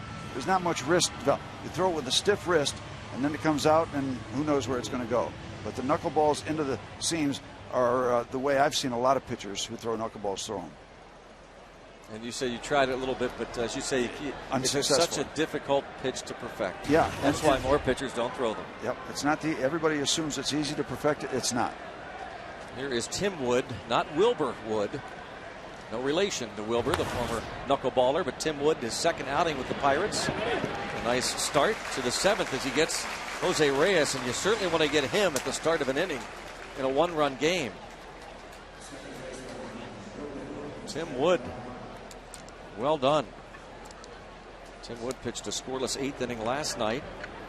much wrist developed. You throw it with a stiff wrist, and then it comes out, and who knows where it's going to go. But the knuckleballs into the seams are the way I've seen a lot of pitchers who throw knuckleballs throw them. And you say you tried it a little bit, but as you say, it's such a difficult pitch to perfect. Yeah. That's why more pitchers don't throw them. Yep. It's not everybody assumes it's easy to perfect it. It's not. Here is Tim Wood, not Wilbur Wood. No relation to Wilbur, the former knuckleballer, but Tim Wood, his second outing with the Pirates. A nice start to the 7th as he gets Jose Reyes, and you certainly want to get him at the start of an inning in a 1-run game. Tim Wood, well done. Tim Wood pitched a scoreless 8th inning last night,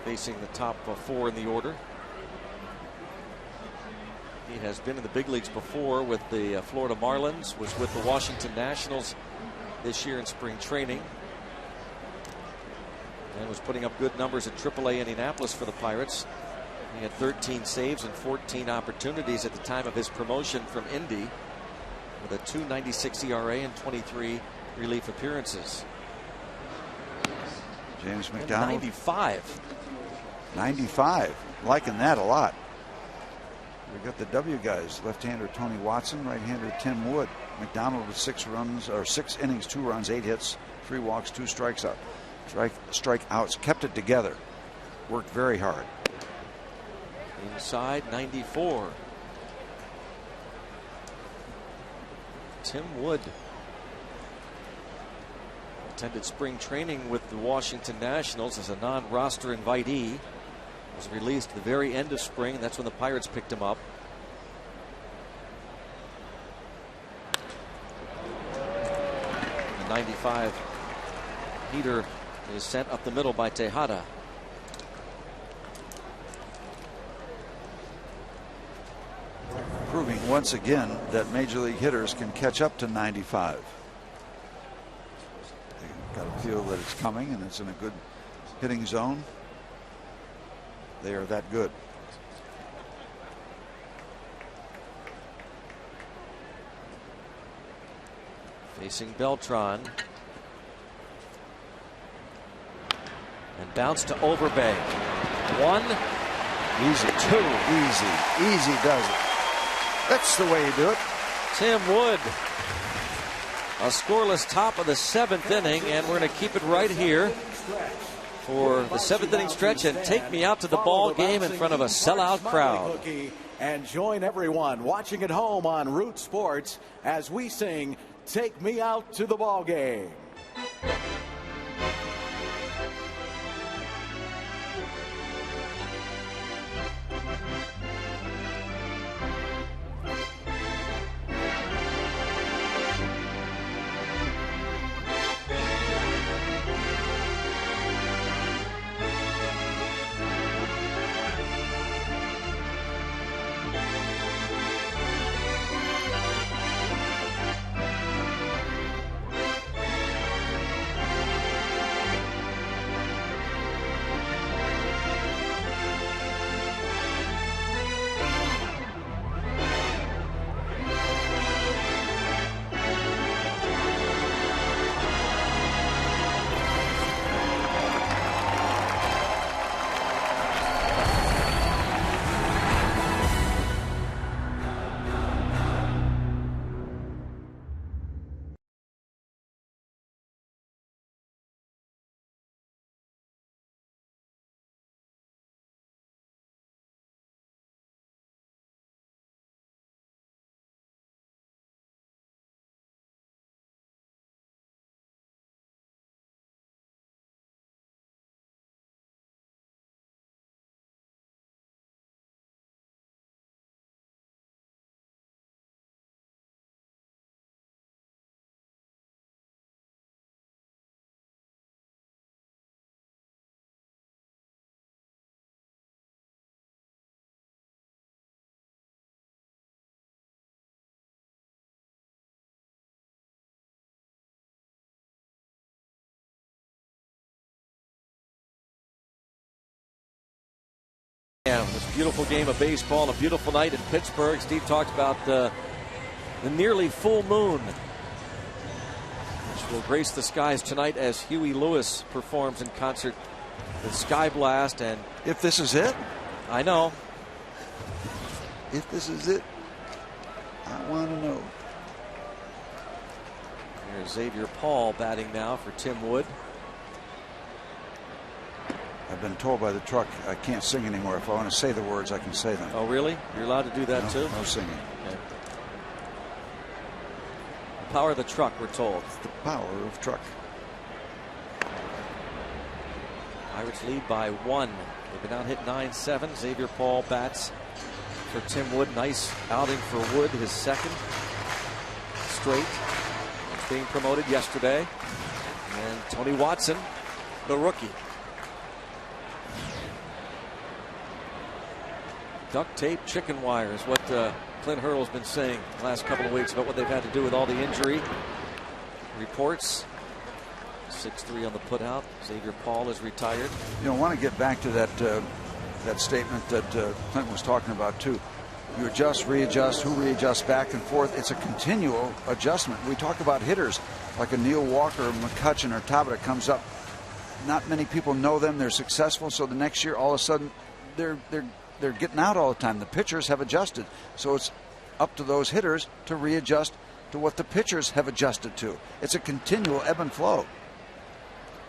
facing the top 4 in the order. He has been in the big leagues before with the Florida Marlins, was with the Washington Nationals this year in spring training, and was putting up good numbers at AAA Indianapolis for the Pirates. He had 13 saves and 14 opportunities at the time of his promotion from Indy, with a .296 ERA and 23 relief appearances. James McDonald. 95. Liking that a lot. We got the W guys. Left-hander Tony Watson, right-hander Tim Wood. McDonald with 6 innings, 2 runs, 8 hits, 3 walks, 2 strikeouts. Kept it together. Worked very hard. Inside 94. Tim Wood attended spring training with the Washington Nationals as a non-roster invitee. Was released at the very end of spring. That's when the Pirates picked him up. The 95 heater is sent up the middle by Tejada. Proving once again that major league hitters can catch up to 95. They've got to feel that it's coming and it's in a good hitting zone. They are that good. Facing Beltran. And bounce to Overbay. 1. Easy. 2. Easy does it. That's the way you do it. Tim Wood. A scoreless top of the 7th inning, and we're going to keep it right here for the 7th inning stretch and take me out to the ball game in front of a sellout crowd. And join everyone watching at home on Root Sports as we sing "Take Me Out to the Ball Game." Yeah, this beautiful game of baseball, a beautiful night in Pittsburgh. Steve talked about the nearly full moon, which will grace the skies tonight as Huey Lewis performs in concert with Sky Blast. And if this is it, I know. If this is it, I want to know. Here's Xavier Paul batting now for Tim Wood. I've been told by the truck I can't sing anymore. If I want to say the words, I can say them. Oh, really? You're allowed to do that too? No singing. Okay. The power of the truck, we're told. It's the power of truck. Pirates lead by 1. They've been out hit 9-7. Xavier Paul bats for Tim Wood. Nice outing for Wood, his second straight. He's being promoted yesterday. And Tony Watson, the rookie. Duct tape, chicken wire is what Clint Hurdle's been saying the last couple of weeks about what they've had to do with all the injury reports. 6-3 on the putout. Xavier Paul is retired. You know, I want to get back to that that statement that Clint was talking about too. You adjust, readjust, who readjusts back and forth. It's a continual adjustment. We talk about hitters like a Neil Walker, McCutchen, or Tabata comes up. Not many people know them. They're successful, so the next year all of a sudden they're getting out all the time. The pitchers have adjusted, so it's up to those hitters to readjust to what the pitchers have adjusted to. It's a continual ebb and flow,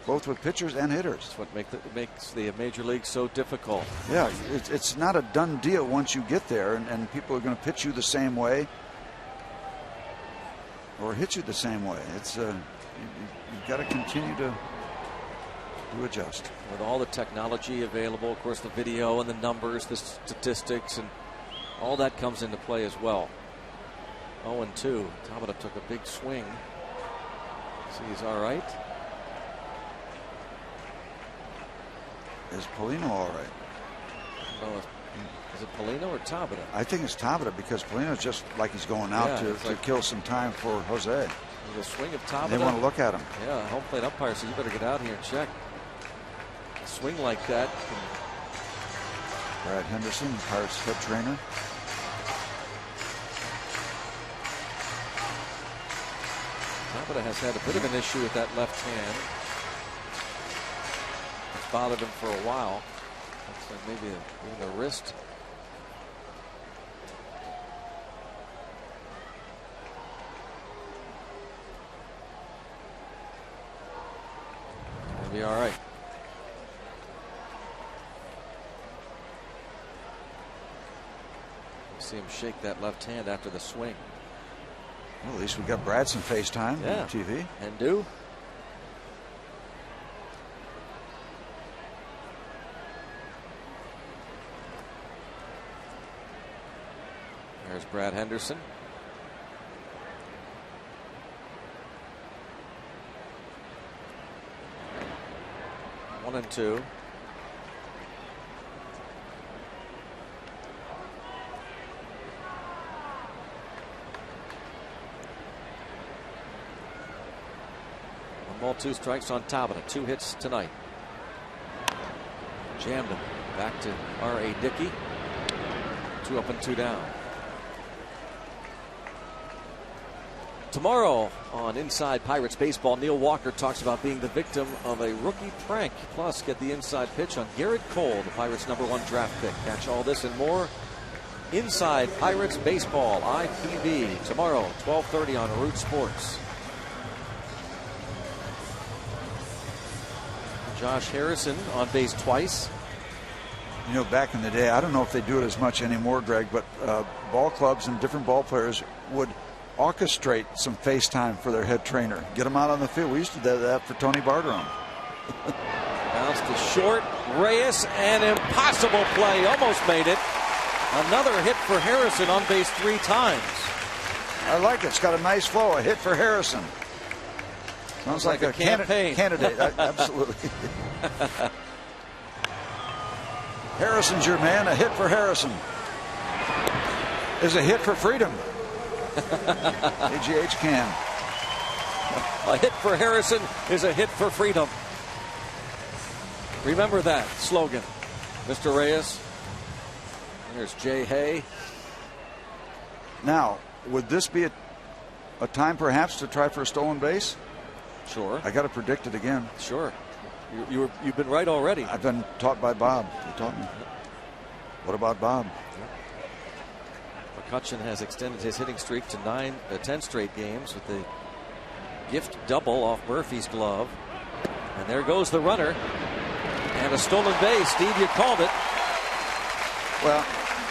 both with pitchers and hitters. That's what makes the major league so difficult. Yeah, it's not a done deal once you get there, and people are going to pitch you the same way or hit you the same way. It's you've got to continue to adjust. With all the technology available, of course, the video and the numbers, the statistics, and all that comes into play as well. 0-2. Tabata took a big swing. See, he's all right. Is Polino all right? No, is it Polino or Tabata? I think it's Tabata because Polino's just like he's going out to kill some time for Jose. The swing of Tabata. They want to look at him. Yeah, home plate umpire says you better get out here and check. A swing like that. Brad Henderson, Pirates head trainer. Tabata has had a bit of an issue with that left hand. It's bothered him for a while. Looks like maybe even a wrist. He'll be all right. See him shake that left hand after the swing. Well, at least we got Brad some FaceTime on TV. And do. There's Brad Henderson. One and two. Ball, 2 strikes on Tabata. 2 hits tonight. Jammed him. Back to R.A. Dickey. 2 up and 2 down. Tomorrow on Inside Pirates Baseball, Neil Walker talks about being the victim of a rookie prank. Plus, get the inside pitch on Garrett Cole, the Pirates' #1 draft pick. Catch all this and more Inside Pirates Baseball, IPV, tomorrow, 12:30 on Root Sports. Josh Harrison on base twice. You know, back in the day, I don't know if they do it as much anymore, Greg, but ball clubs and different ball players would orchestrate some FaceTime for their head trainer. Get them out on the field. We used to do that for Tony Barteron. Bounce to short. Reyes, an impossible play. Almost made it. Another hit for Harrison on base 3 times. I like it. It's got a nice flow. A hit for Harrison. Sounds like a campaign. Candidate. Absolutely. Harrison's your man. A hit for Harrison is a hit for freedom. AGH can. A hit for Harrison is a hit for freedom. Remember that slogan, Mr. Reyes. There's Jay Hay. Now, would this be a time perhaps to try for a stolen base? Sure. I got to predict it again. Sure. You've been right already. I've been taught by Bob. He taught me. What about Bob? McCutcheon has extended his hitting streak to 10 straight games with the gift double off Murphy's glove. And there goes the runner. And a stolen base. Steve, you called it. Well,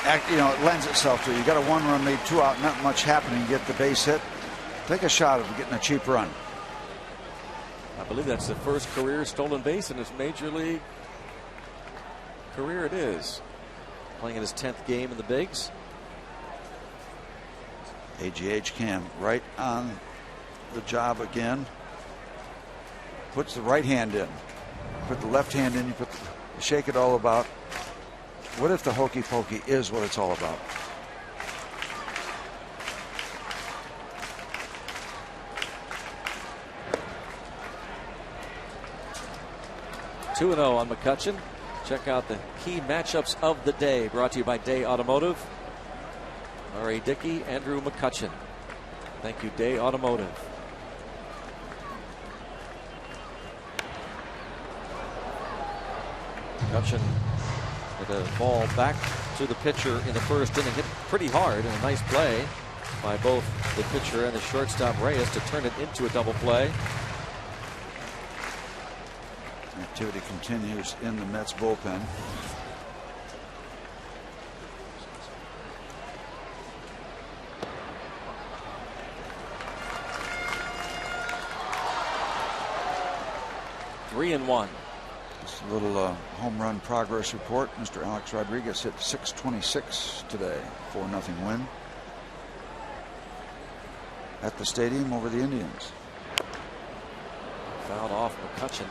it lends itself to it. You got a 1-run lead, 2 out, not much happening. You get the base hit. Take a shot at getting a cheap run. I believe that's the first career stolen base in his major league career. It is. Playing in his 10th game in the bigs. AGH Cam right on the job again. Puts the right hand in. Put the left hand in. You shake it all about. What if the hokey pokey is what it's all about? Two 2-0 on McCutcheon. Check out the key matchups of the day. Brought to you by Day Automotive. R.A. Dickey, Andrew McCutcheon. Thank you, Day Automotive. McCutcheon with a ball back to the pitcher in the first inning. Hit pretty hard and a nice play by both the pitcher and the shortstop Reyes to turn it into a double play. Activity continues in the Mets bullpen. Three and one. Just a little home run progress report. Mr. Alex Rodriguez hit .626 today, 4-0 win at the stadium over the Indians. Fouled off McCutcheon.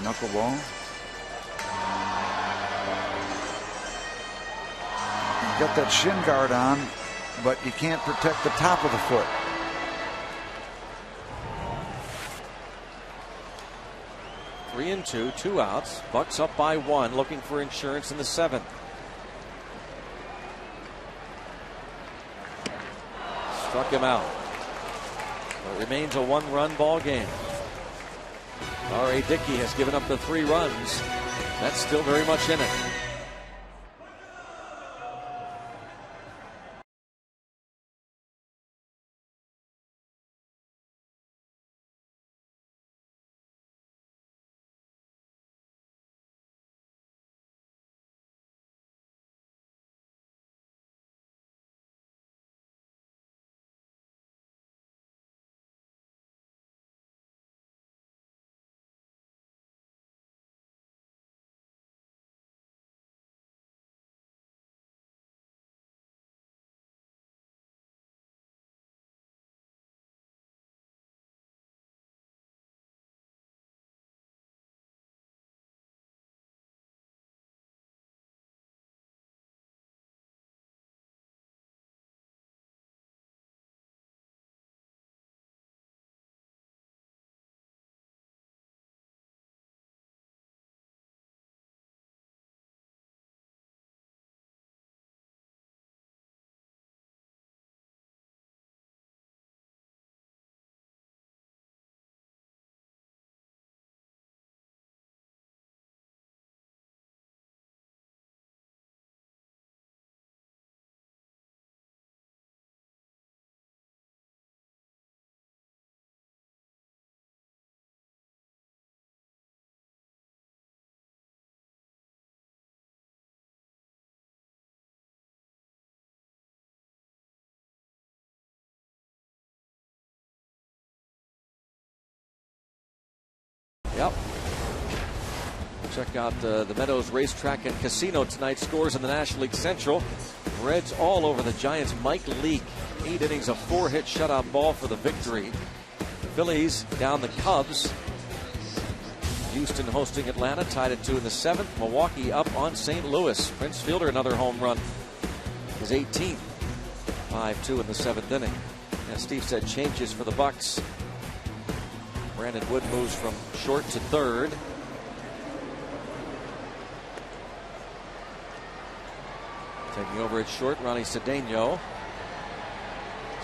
Knuckleball. You got that shin guard on, but you can't protect the top of the foot. Three and two, 2 outs. Bucks up by 1, looking for insurance in the 7th. Struck him out. It remains a 1-run ball game. R.A. Dickey has given up the 3 runs. That's still very much in it. Yep. Check out the Meadows Racetrack and Casino tonight. Scores in the National League Central. Reds all over the Giants. Mike Leake, 8 innings of 4-hit shutout ball for the victory. The Phillies down the Cubs. Houston hosting Atlanta, tied at 2 in the 7th. Milwaukee up on St. Louis. Prince Fielder, another home run. His 18th. 5-2 in the 7th inning. As Steve said, changes for the Bucks. Brandon Wood moves from short to third. Taking over at short, Ronnie Cedeno.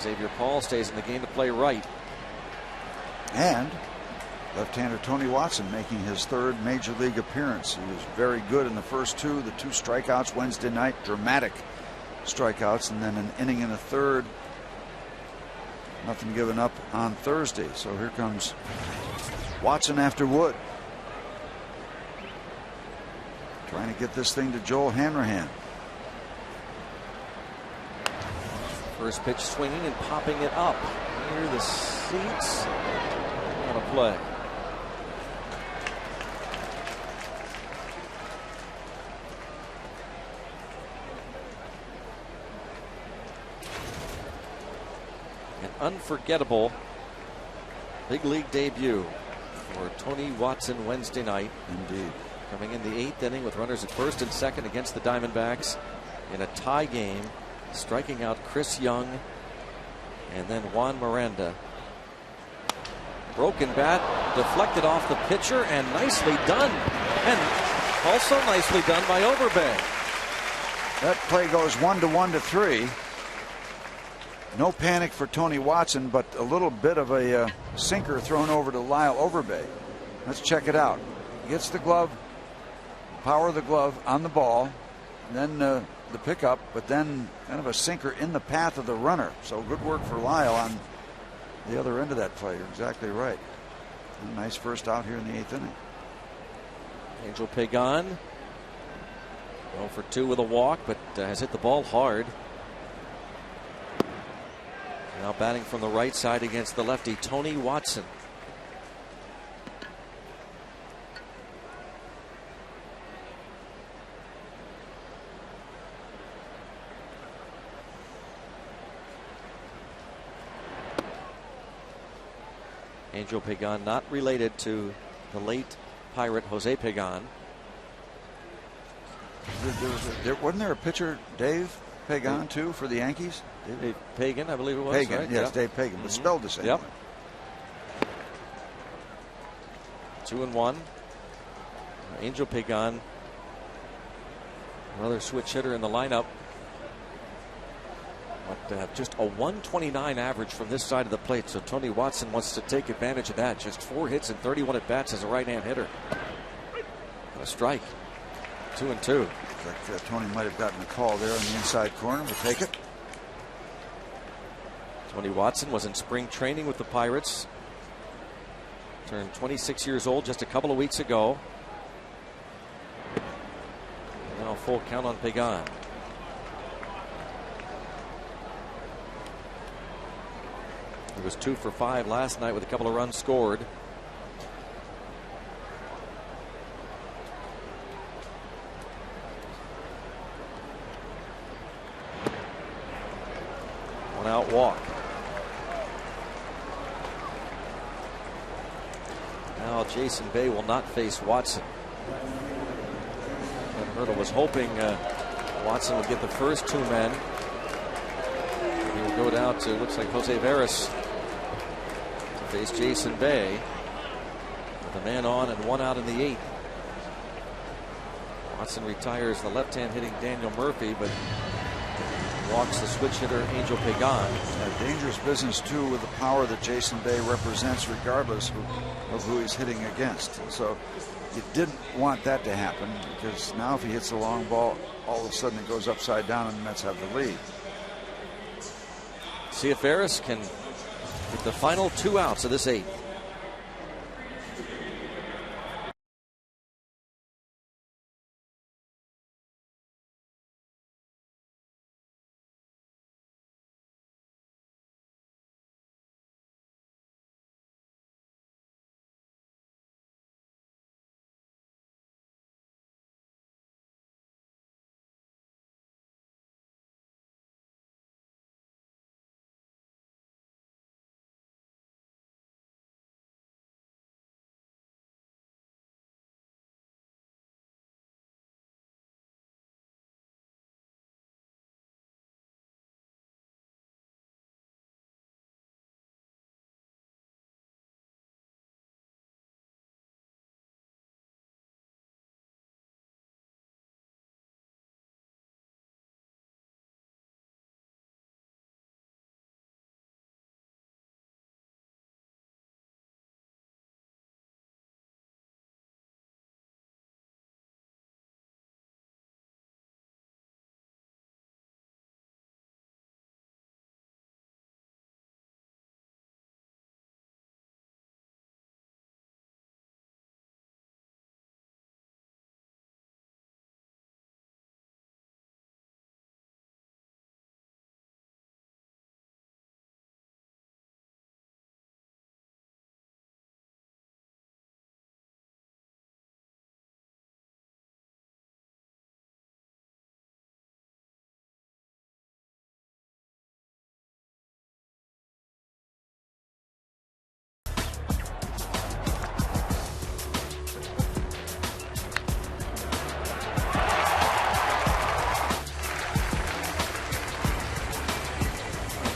Xavier Paul stays in the game to play right. And left-hander Tony Watson making his third major league appearance. He was very good in the first two. The 2 strikeouts Wednesday night, dramatic strikeouts, and then an inning and a third. Nothing given up on Thursday. So here comes Watson after Wood. Trying to get this thing to Joel Hanrahan. First pitch swinging and popping it up near the seats. On a play. An unforgettable big league debut for Tony Watson Wednesday night. Indeed. Coming in the 8th inning with runners at first and second against the Diamondbacks in a tie game. Striking out Chris Young and then Juan Miranda. Broken bat deflected off the pitcher and nicely done. And also nicely done by Overbay. That play goes 1 to 3. No panic for Tony Watson, but a little bit of a sinker thrown over to Lyle Overbay. Let's check it out. He gets the glove, power of the glove on the ball, then the pickup, but then kind of a sinker in the path of the runner. So good work for Lyle on the other end of that play. You're exactly right. A nice first out here in the 8th inning. Angel Pagan 0 for 2 with a walk, but has hit the ball hard. Now batting from the right side against the lefty, Tony Watson. Angel Pagan, not related to the late Pirate Jose Pagan. Wasn't there a pitcher, Dave Pagan, too, for the Yankees? Dave Pagan, I believe it was. Pagan, right? yes, Dave Pagan, but spelled the same. Yep. Way. 2-1. Angel Pagan, another switch hitter in the lineup. But just a 129 average from this side of the plate. So Tony Watson wants to take advantage of that. Just 4 hits and 31 at bats as a right-hand hitter. And a strike. 2-2. Like Tony might have gotten a call there on the inside corner. We'll take it. Tony Watson was in spring training with the Pirates. Turned 26 years old just a couple of weeks ago. Now full count on Pagan. He was 2 for 5 last night with a couple of runs scored. One out walk. Now Jason Bay will not face Watson. Ken Hurdle was hoping Watson would get the first 2 men. He will go down to, looks like, Jose Veras to face Jason Bay with a man on and 1 out in the 8th. Watson retires the left-hand hitting Daniel Murphy, but walks the switch hitter Angel Pagan. A dangerous business, too, with the power that Jason Bay represents, regardless of who he's hitting against. So you didn't want that to happen, because now if he hits a long ball, all of a sudden it goes upside down and the Mets have the lead. See if Veras can get the final 2 outs of this 8th.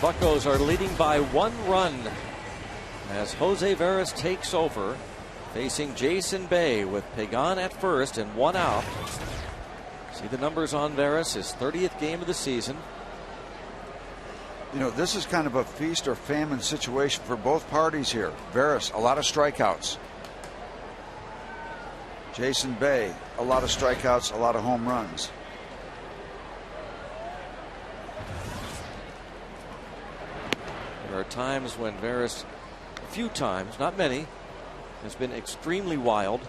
Buccos are leading by 1 run as Jose Veras takes over, facing Jason Bay with Pagan at first and 1 out. See the numbers on Veras, his 30th game of the season. You know, this is kind of a feast or famine situation for both parties here. Veras, a lot of strikeouts. Jason Bay, a lot of strikeouts, a lot of home runs. There are times when Veras, a few times, not many, has been extremely wild.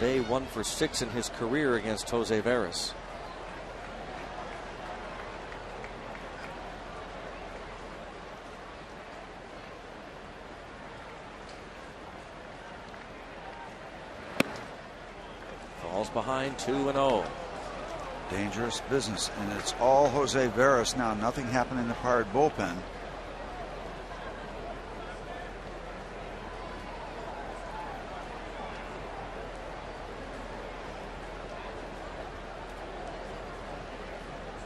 Bay 1 for 6 in his career against Jose Veras. Falls behind 2-0. Dangerous business, and it's all Jose Veras now. Nothing happened in the Pirate bullpen.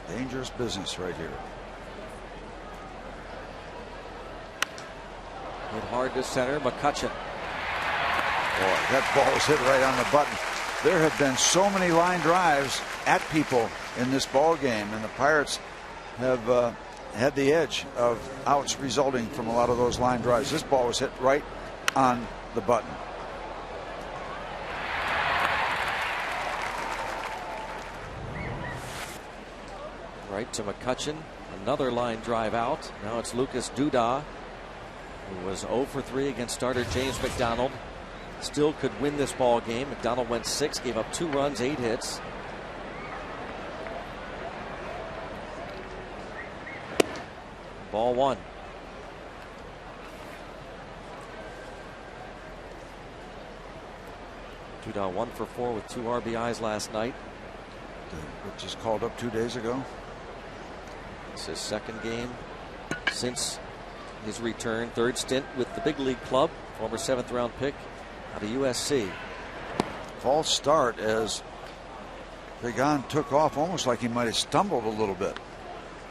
Dangerous business right here. Hit hard to center, McCutcheon. Boy, that ball was hit right on the button. There have been so many line drives at people in this ball game, and the Pirates have had the edge of outs resulting from a lot of those line drives. This ball was hit right on the button. Right to McCutcheon. Another line drive out. Now it's Lucas Duda, who was 0 for 3 against starter James McDonald. Still could win this ball game. McDonald went 6, gave up 2 runs, 8 hits. Ball 1. Duda 1 for 4 with 2 RBIs last night. Which is called up 2 days ago. It's his 2nd game since his return. 3rd stint with the big league club. Former 7th round pick out of USC. False start as Pagan took off almost like he might have stumbled a little bit.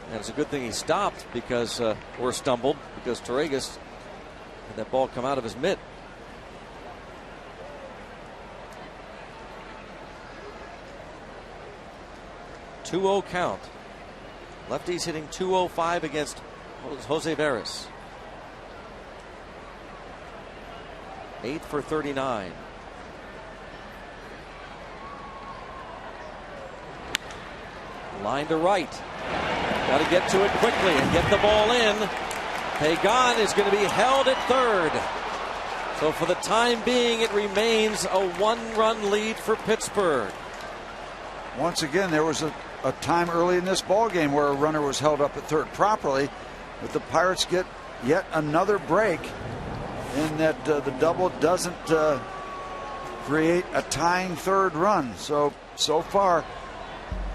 And it's a good thing he stopped because, or stumbled, because Torregas had that ball come out of his mitt. .2-0 count. Lefties hitting .205 against Jose Veras. 8 for 39. Line to right. Got to get to it quickly and get the ball in. Pagan is going to be held at 3rd. So for the time being, it remains a 1-run lead for Pittsburgh. Once again, there was a time early in this ball game where a runner was held up at 3rd properly, but the Pirates get yet another break in that the double doesn't create a tying 3rd run. So far,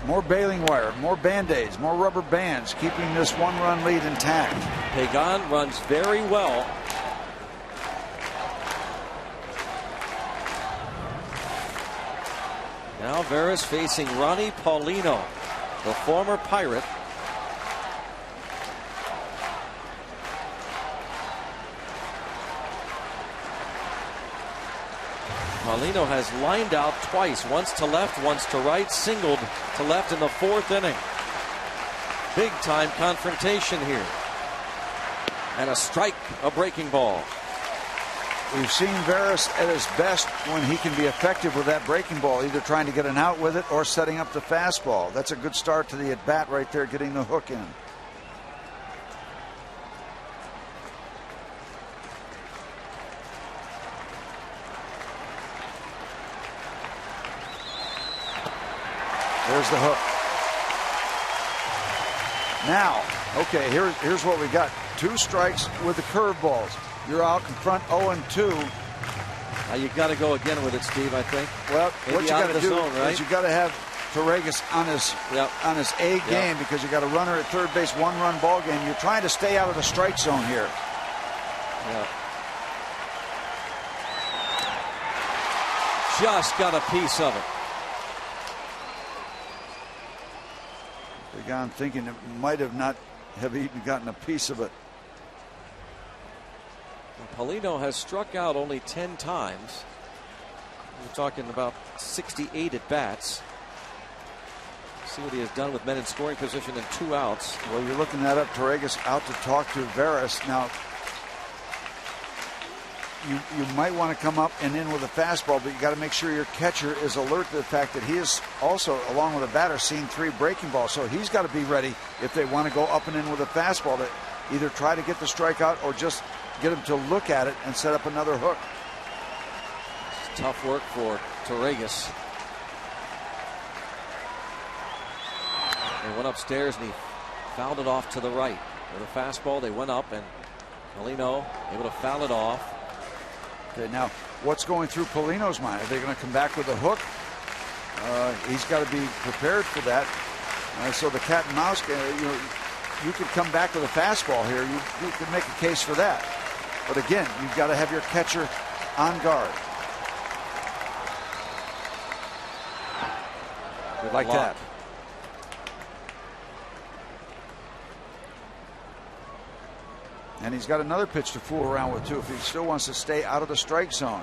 more baling wire, more band-aids, more rubber bands, keeping this 1-run lead intact. Pagan runs very well. Now Veras facing Ronnie Paulino, the former Pirate. Paulino has lined out twice, once to left, once to right, singled to left in the 4th inning. Big time confrontation here. And a strike, a breaking ball. We've seen Veras at his best when he can be effective with that breaking ball, either trying to get an out with it or setting up the fastball. That's a good start to the at-bat right there, getting the hook in. There's the hook. Now, okay, here's what we got. 2 strikes with the curveballs. You're out in front 0-2. You got to go again with it, Steve, I think. Well, maybe what you got to do right? is you got to have Torregas on his A game because you got a runner at 3rd base, 1-run ball game. You're trying to stay out of the strike zone here. Yeah. Just got a piece of it. Began thinking it might have not have even gotten a piece of it. Paulino has struck out only 10 times. We're talking about 68 at bats. See what he has done with men in scoring position and 2 outs. Well, you're looking that up. Torregas out to talk to Veras. Now, you might want to come up and in with a fastball, but you got to make sure your catcher is alert to the fact that he is also, along with a batter, seen 3 breaking balls. So he's got to be ready if they want to go up and in with a fastball to either try to get the strikeout or just get him to look at it and set up another hook. It's tough work for Torregas. They went upstairs and he fouled it off to the right. With a fastball, they went up and Paulino able to foul it off. Okay, now what's going through Paulino's mind? Are they going to come back with a hook? He's got to be prepared for that. So the cat and mouse, you could come back with a fastball here. You could make a case for that. But again, you've got to have your catcher on guard. Like that. And he's got another pitch to fool around with, too, if he still wants to stay out of the strike zone.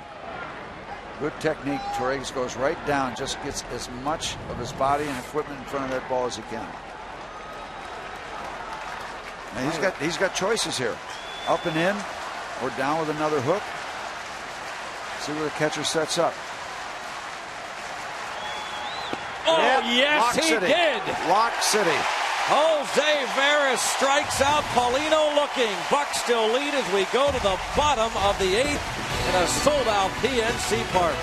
Good technique. Torres goes right down, just gets as much of his body and equipment in front of that ball as he can. And he's got choices here. Up and in, or down with another hook. See where the catcher sets up. Oh, yes, he did. Lock City. Jose Veras strikes out. Paulino looking. Bucks still lead as we go to the bottom of the 8th in a sold-out PNC Park.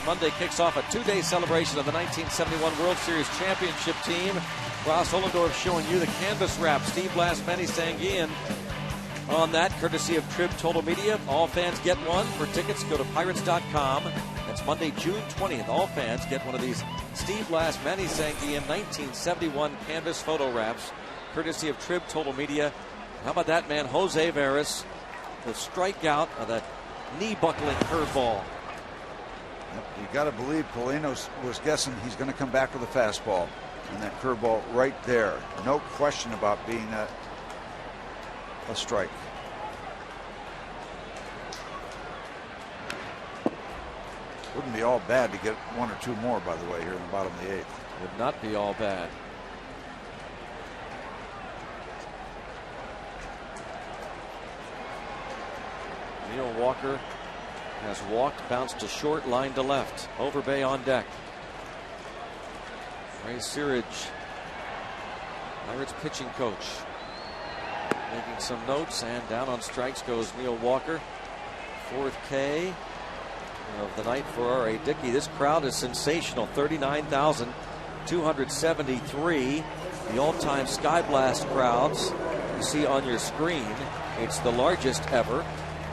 Monday kicks off a 2-day celebration of the 1971 World Series championship team. Ross Ollendorf showing you the canvas wrap. Steve Blass, Manny Sanguillen on that, courtesy of Trib Total Media. All fans get one. For tickets, go to Pirates.com. That's Monday, June 20th. All fans get one of these Steve Blass, Manny Sanguillen 1971 canvas photo wraps, courtesy of Trib Total Media. How about that man, Jose Veras, the strikeout of that knee-buckling curveball. You got to believe Paulino was guessing he's going to come back with a fastball, and that curveball right there. No question about being a strike. Wouldn't be all bad to get 1 or 2 more, by the way, here in the bottom of the 8th. Would not be all bad. Neil Walker has walked, bounced to short, line to left. Overbay on deck. Ray Searage, Pirates pitching coach, making some notes, and down on strikes goes Neil Walker. 4th K of the night for R.A. Dickey. This crowd is sensational. 39,000 273. The all-time Sky Blast crowds you see on your screen. It's the largest ever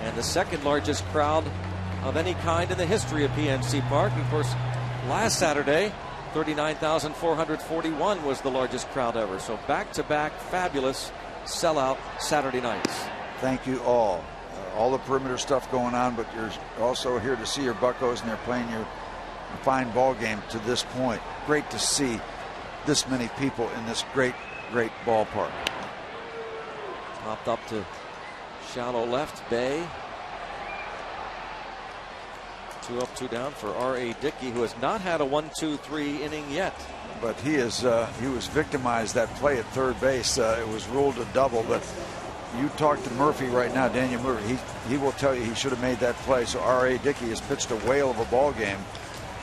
and the second largest crowd of any kind in the history of PNC Park. Of course, last Saturday, 39,441 was the largest crowd ever. So back-to-back fabulous sellout Saturday nights. Thank you all. All the perimeter stuff going on, but you're also here to see your Buccos, and they're playing your fine ball game to this point. Great to see this many people in this great, great ballpark. Popped up to shallow left, Bay. 2 up, 2 down for R.A. Dickey, who has not had a 1-2-3 inning yet. But he was victimized that play at third base. It was ruled a double, but you talk to Murphy right now, Daniel Murphy, he will tell you he should have made that play. So R.A. Dickey has pitched a whale of a ball game,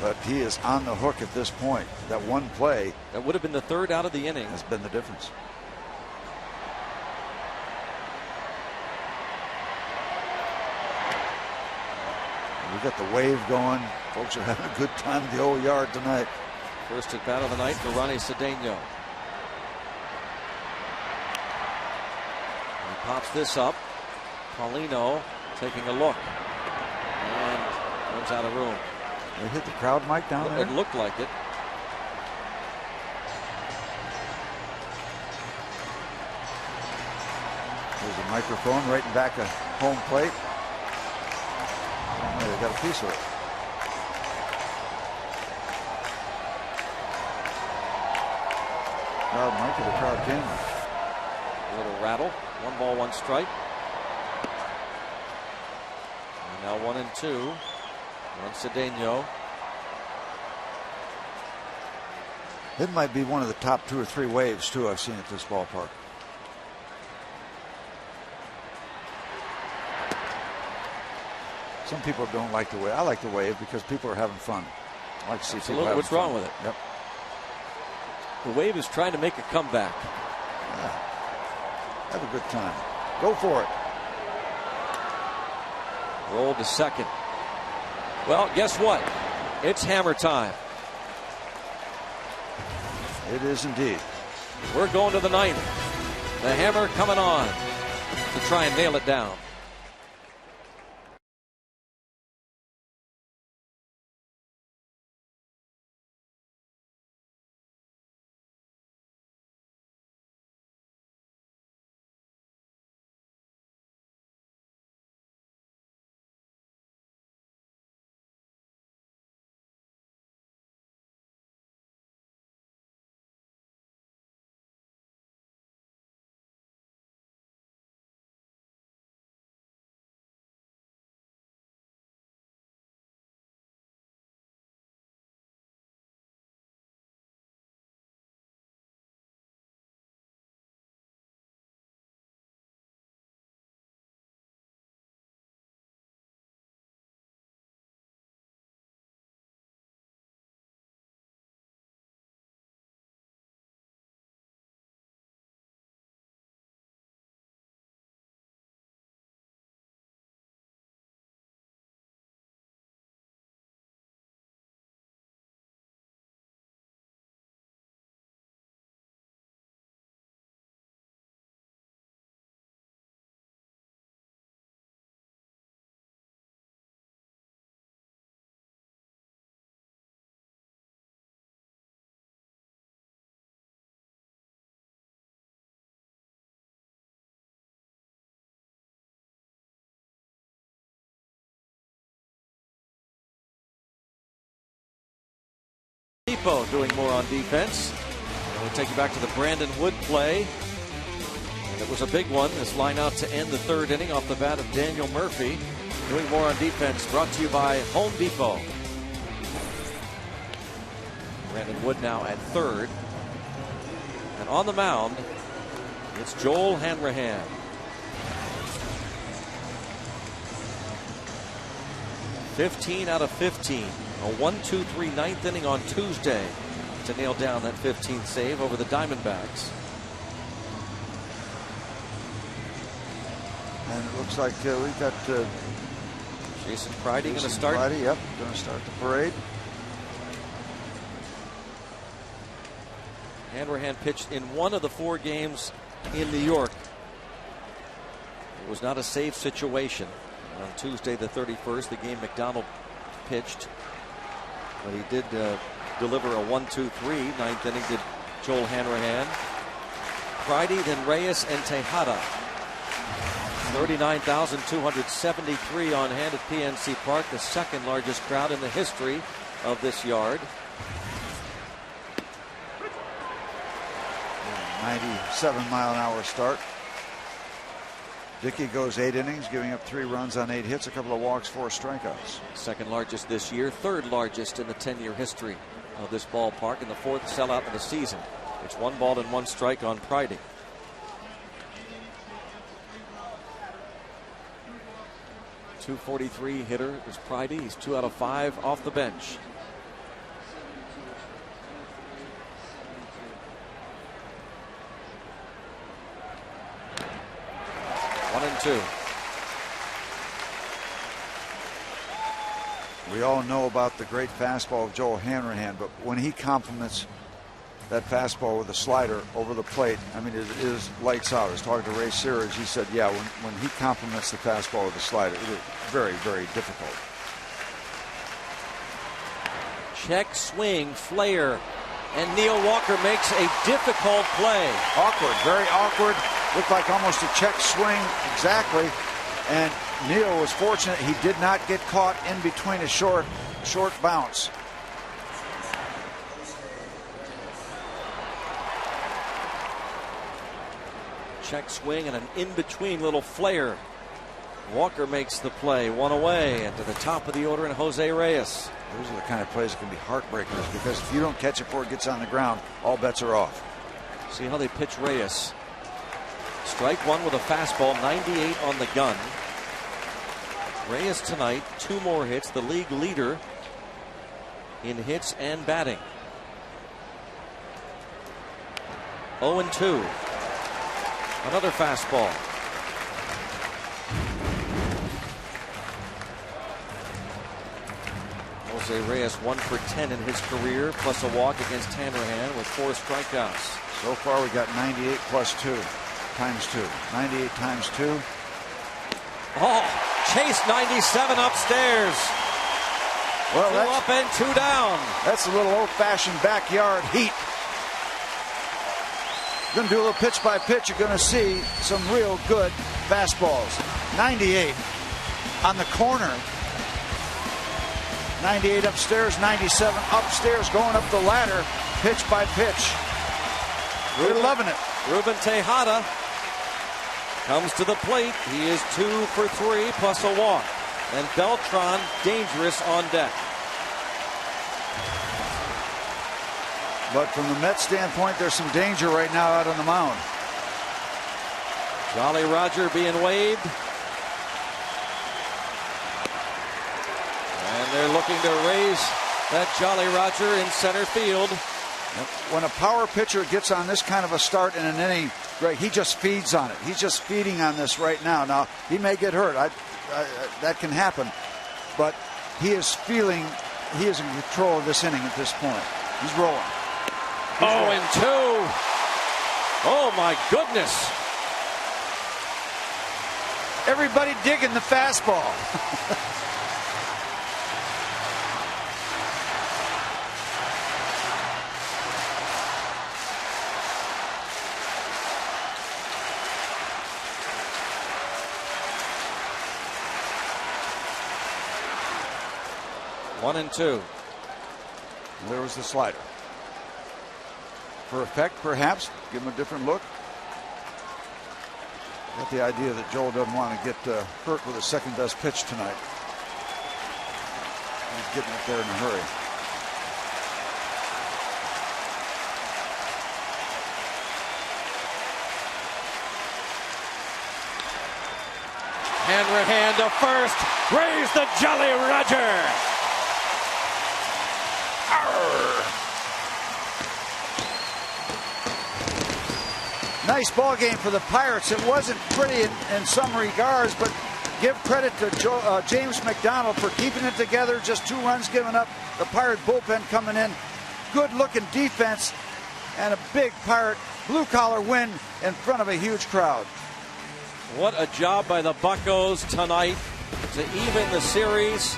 but he is on the hook at this point. That one play that would have been the third out of the inning has been the difference. We got the wave going. Folks are having a good time at the old yard tonight. First at bat of the night for Ronnie Cedeno. He pops this up. Paulino taking a look and runs out of room. They hit the crowd mic down there? It looked like it. There's a microphone right in back of home plate. Oh, they got a piece of it. Crowd mic or the crowd camera. A little rattle. 1 ball, 1 strike. And now 1-2. On Cedeno. It might be one of the top 2 or 3 waves too I've seen at this ballpark. Some people don't like the wave. I like the wave because people are having fun. I like to see people having What's fun. wrong with it? Yep. The wave is trying to make a comeback. Yeah. Have a good time. Go for it. Roll to second. Well, guess what? It's hammer time. It is indeed. We're going to the 9th. The hammer coming on to try and nail it down. Depot doing more on defense. And we'll take you back to the Brandon Wood play. And it was a big one. This line out to end the 3rd inning off the bat of Daniel Murphy. Doing more on defense, brought to you by Home Depot. Brandon Wood now at 3rd. And on the mound, it's Joel Hanrahan. 15 out of 15. A 1-2-3 9th inning on Tuesday to nail down that 15th save over the Diamondbacks. And it looks like we've got Jason Pridey going to start. Pridey, yep, going to start the parade. Hanrahan pitched in one of the 4 games in New York. It was not a safe situation. On Tuesday the 31st, the game McDonald pitched, but he did deliver a 1-2-3. Ninth inning did Joel Hanrahan. Friday, then Reyes and Tejada. 39,273 on hand at PNC Park, the second largest crowd in the history of this yard. 97-mile-an-hour start. Dickey goes 8 innings, giving up 3 runs on 8 hits, a couple of walks, 4 strikeouts. Second largest this year, third largest in the 10-year history of this ballpark, and the 4th sellout of the season. It's 1 ball and 1 strike on Friday. .243 hitter is Friday. He's 2 out of 5 off the bench. One and 2. We all know about the great fastball of Joel Hanrahan, but when he complements that fastball with a slider over the plate, I mean, it is lights out. I was talking to Ray Sears. He said, yeah, when he complements the fastball with a slider, it is very, very difficult. Check swing, flare, and Neil Walker makes a difficult play. Awkward, very awkward. Looked like almost a check swing, exactly. And Neil was fortunate he did not get caught in between a short bounce. Check swing and an in-between little flare. Walker makes the play, 1 away, and to the top of the order in Jose Reyes. Those are the kind of plays that can be heartbreakers, because if you don't catch it before it gets on the ground, all bets are off. See how they pitch Reyes. Strike 1 with a fastball, 98 on the gun. Reyes tonight, 2 more hits, the league leader in hits and batting. 0-2. Another fastball. Jose Reyes 1 for 10 in his career, plus a walk against Hanrahan with 4 strikeouts. So far we got 98 plus 2 times 2. 98 times 2. Oh, Chase 97 upstairs. Well, 2 up and 2 down. That's a little old-fashioned backyard heat. Going to do a little pitch by pitch. You're going to see some real good fastballs. 98 on the corner. 98 upstairs, 97 upstairs, going up the ladder, pitch by pitch. We're loving it. Ruben Tejada comes to the plate. He is 2 for 3 plus a walk. And Beltran dangerous on deck. But from the Mets standpoint, there's some danger right now out on the mound. Jolly Roger being waved. And they're looking to raise that Jolly Roger in center field. When a power pitcher gets on this kind of a start in an inning, Greg, he just feeds on it. He's just feeding on this right now. Now, he may get hurt. That can happen. But he is feeling he is in control of this inning at this point. He's rolling. 0-2. Oh, my goodness. Everybody digging the fastball. One and 2. There was the slider. For effect, perhaps. Give him a different look. Got the idea that Joel doesn't want to get hurt with his second best pitch tonight. He's getting it there in a hurry. Hanrahan to first. Raise the Jolly Roger. Nice ball game for the Pirates. It wasn't pretty in some regards, but give credit to James McDonald for keeping it together. Just 2 runs given up. The Pirate bullpen coming in. Good looking defense. and a big Pirate blue-collar win in front of a huge crowd. What a job by the Buccos tonight to even the series.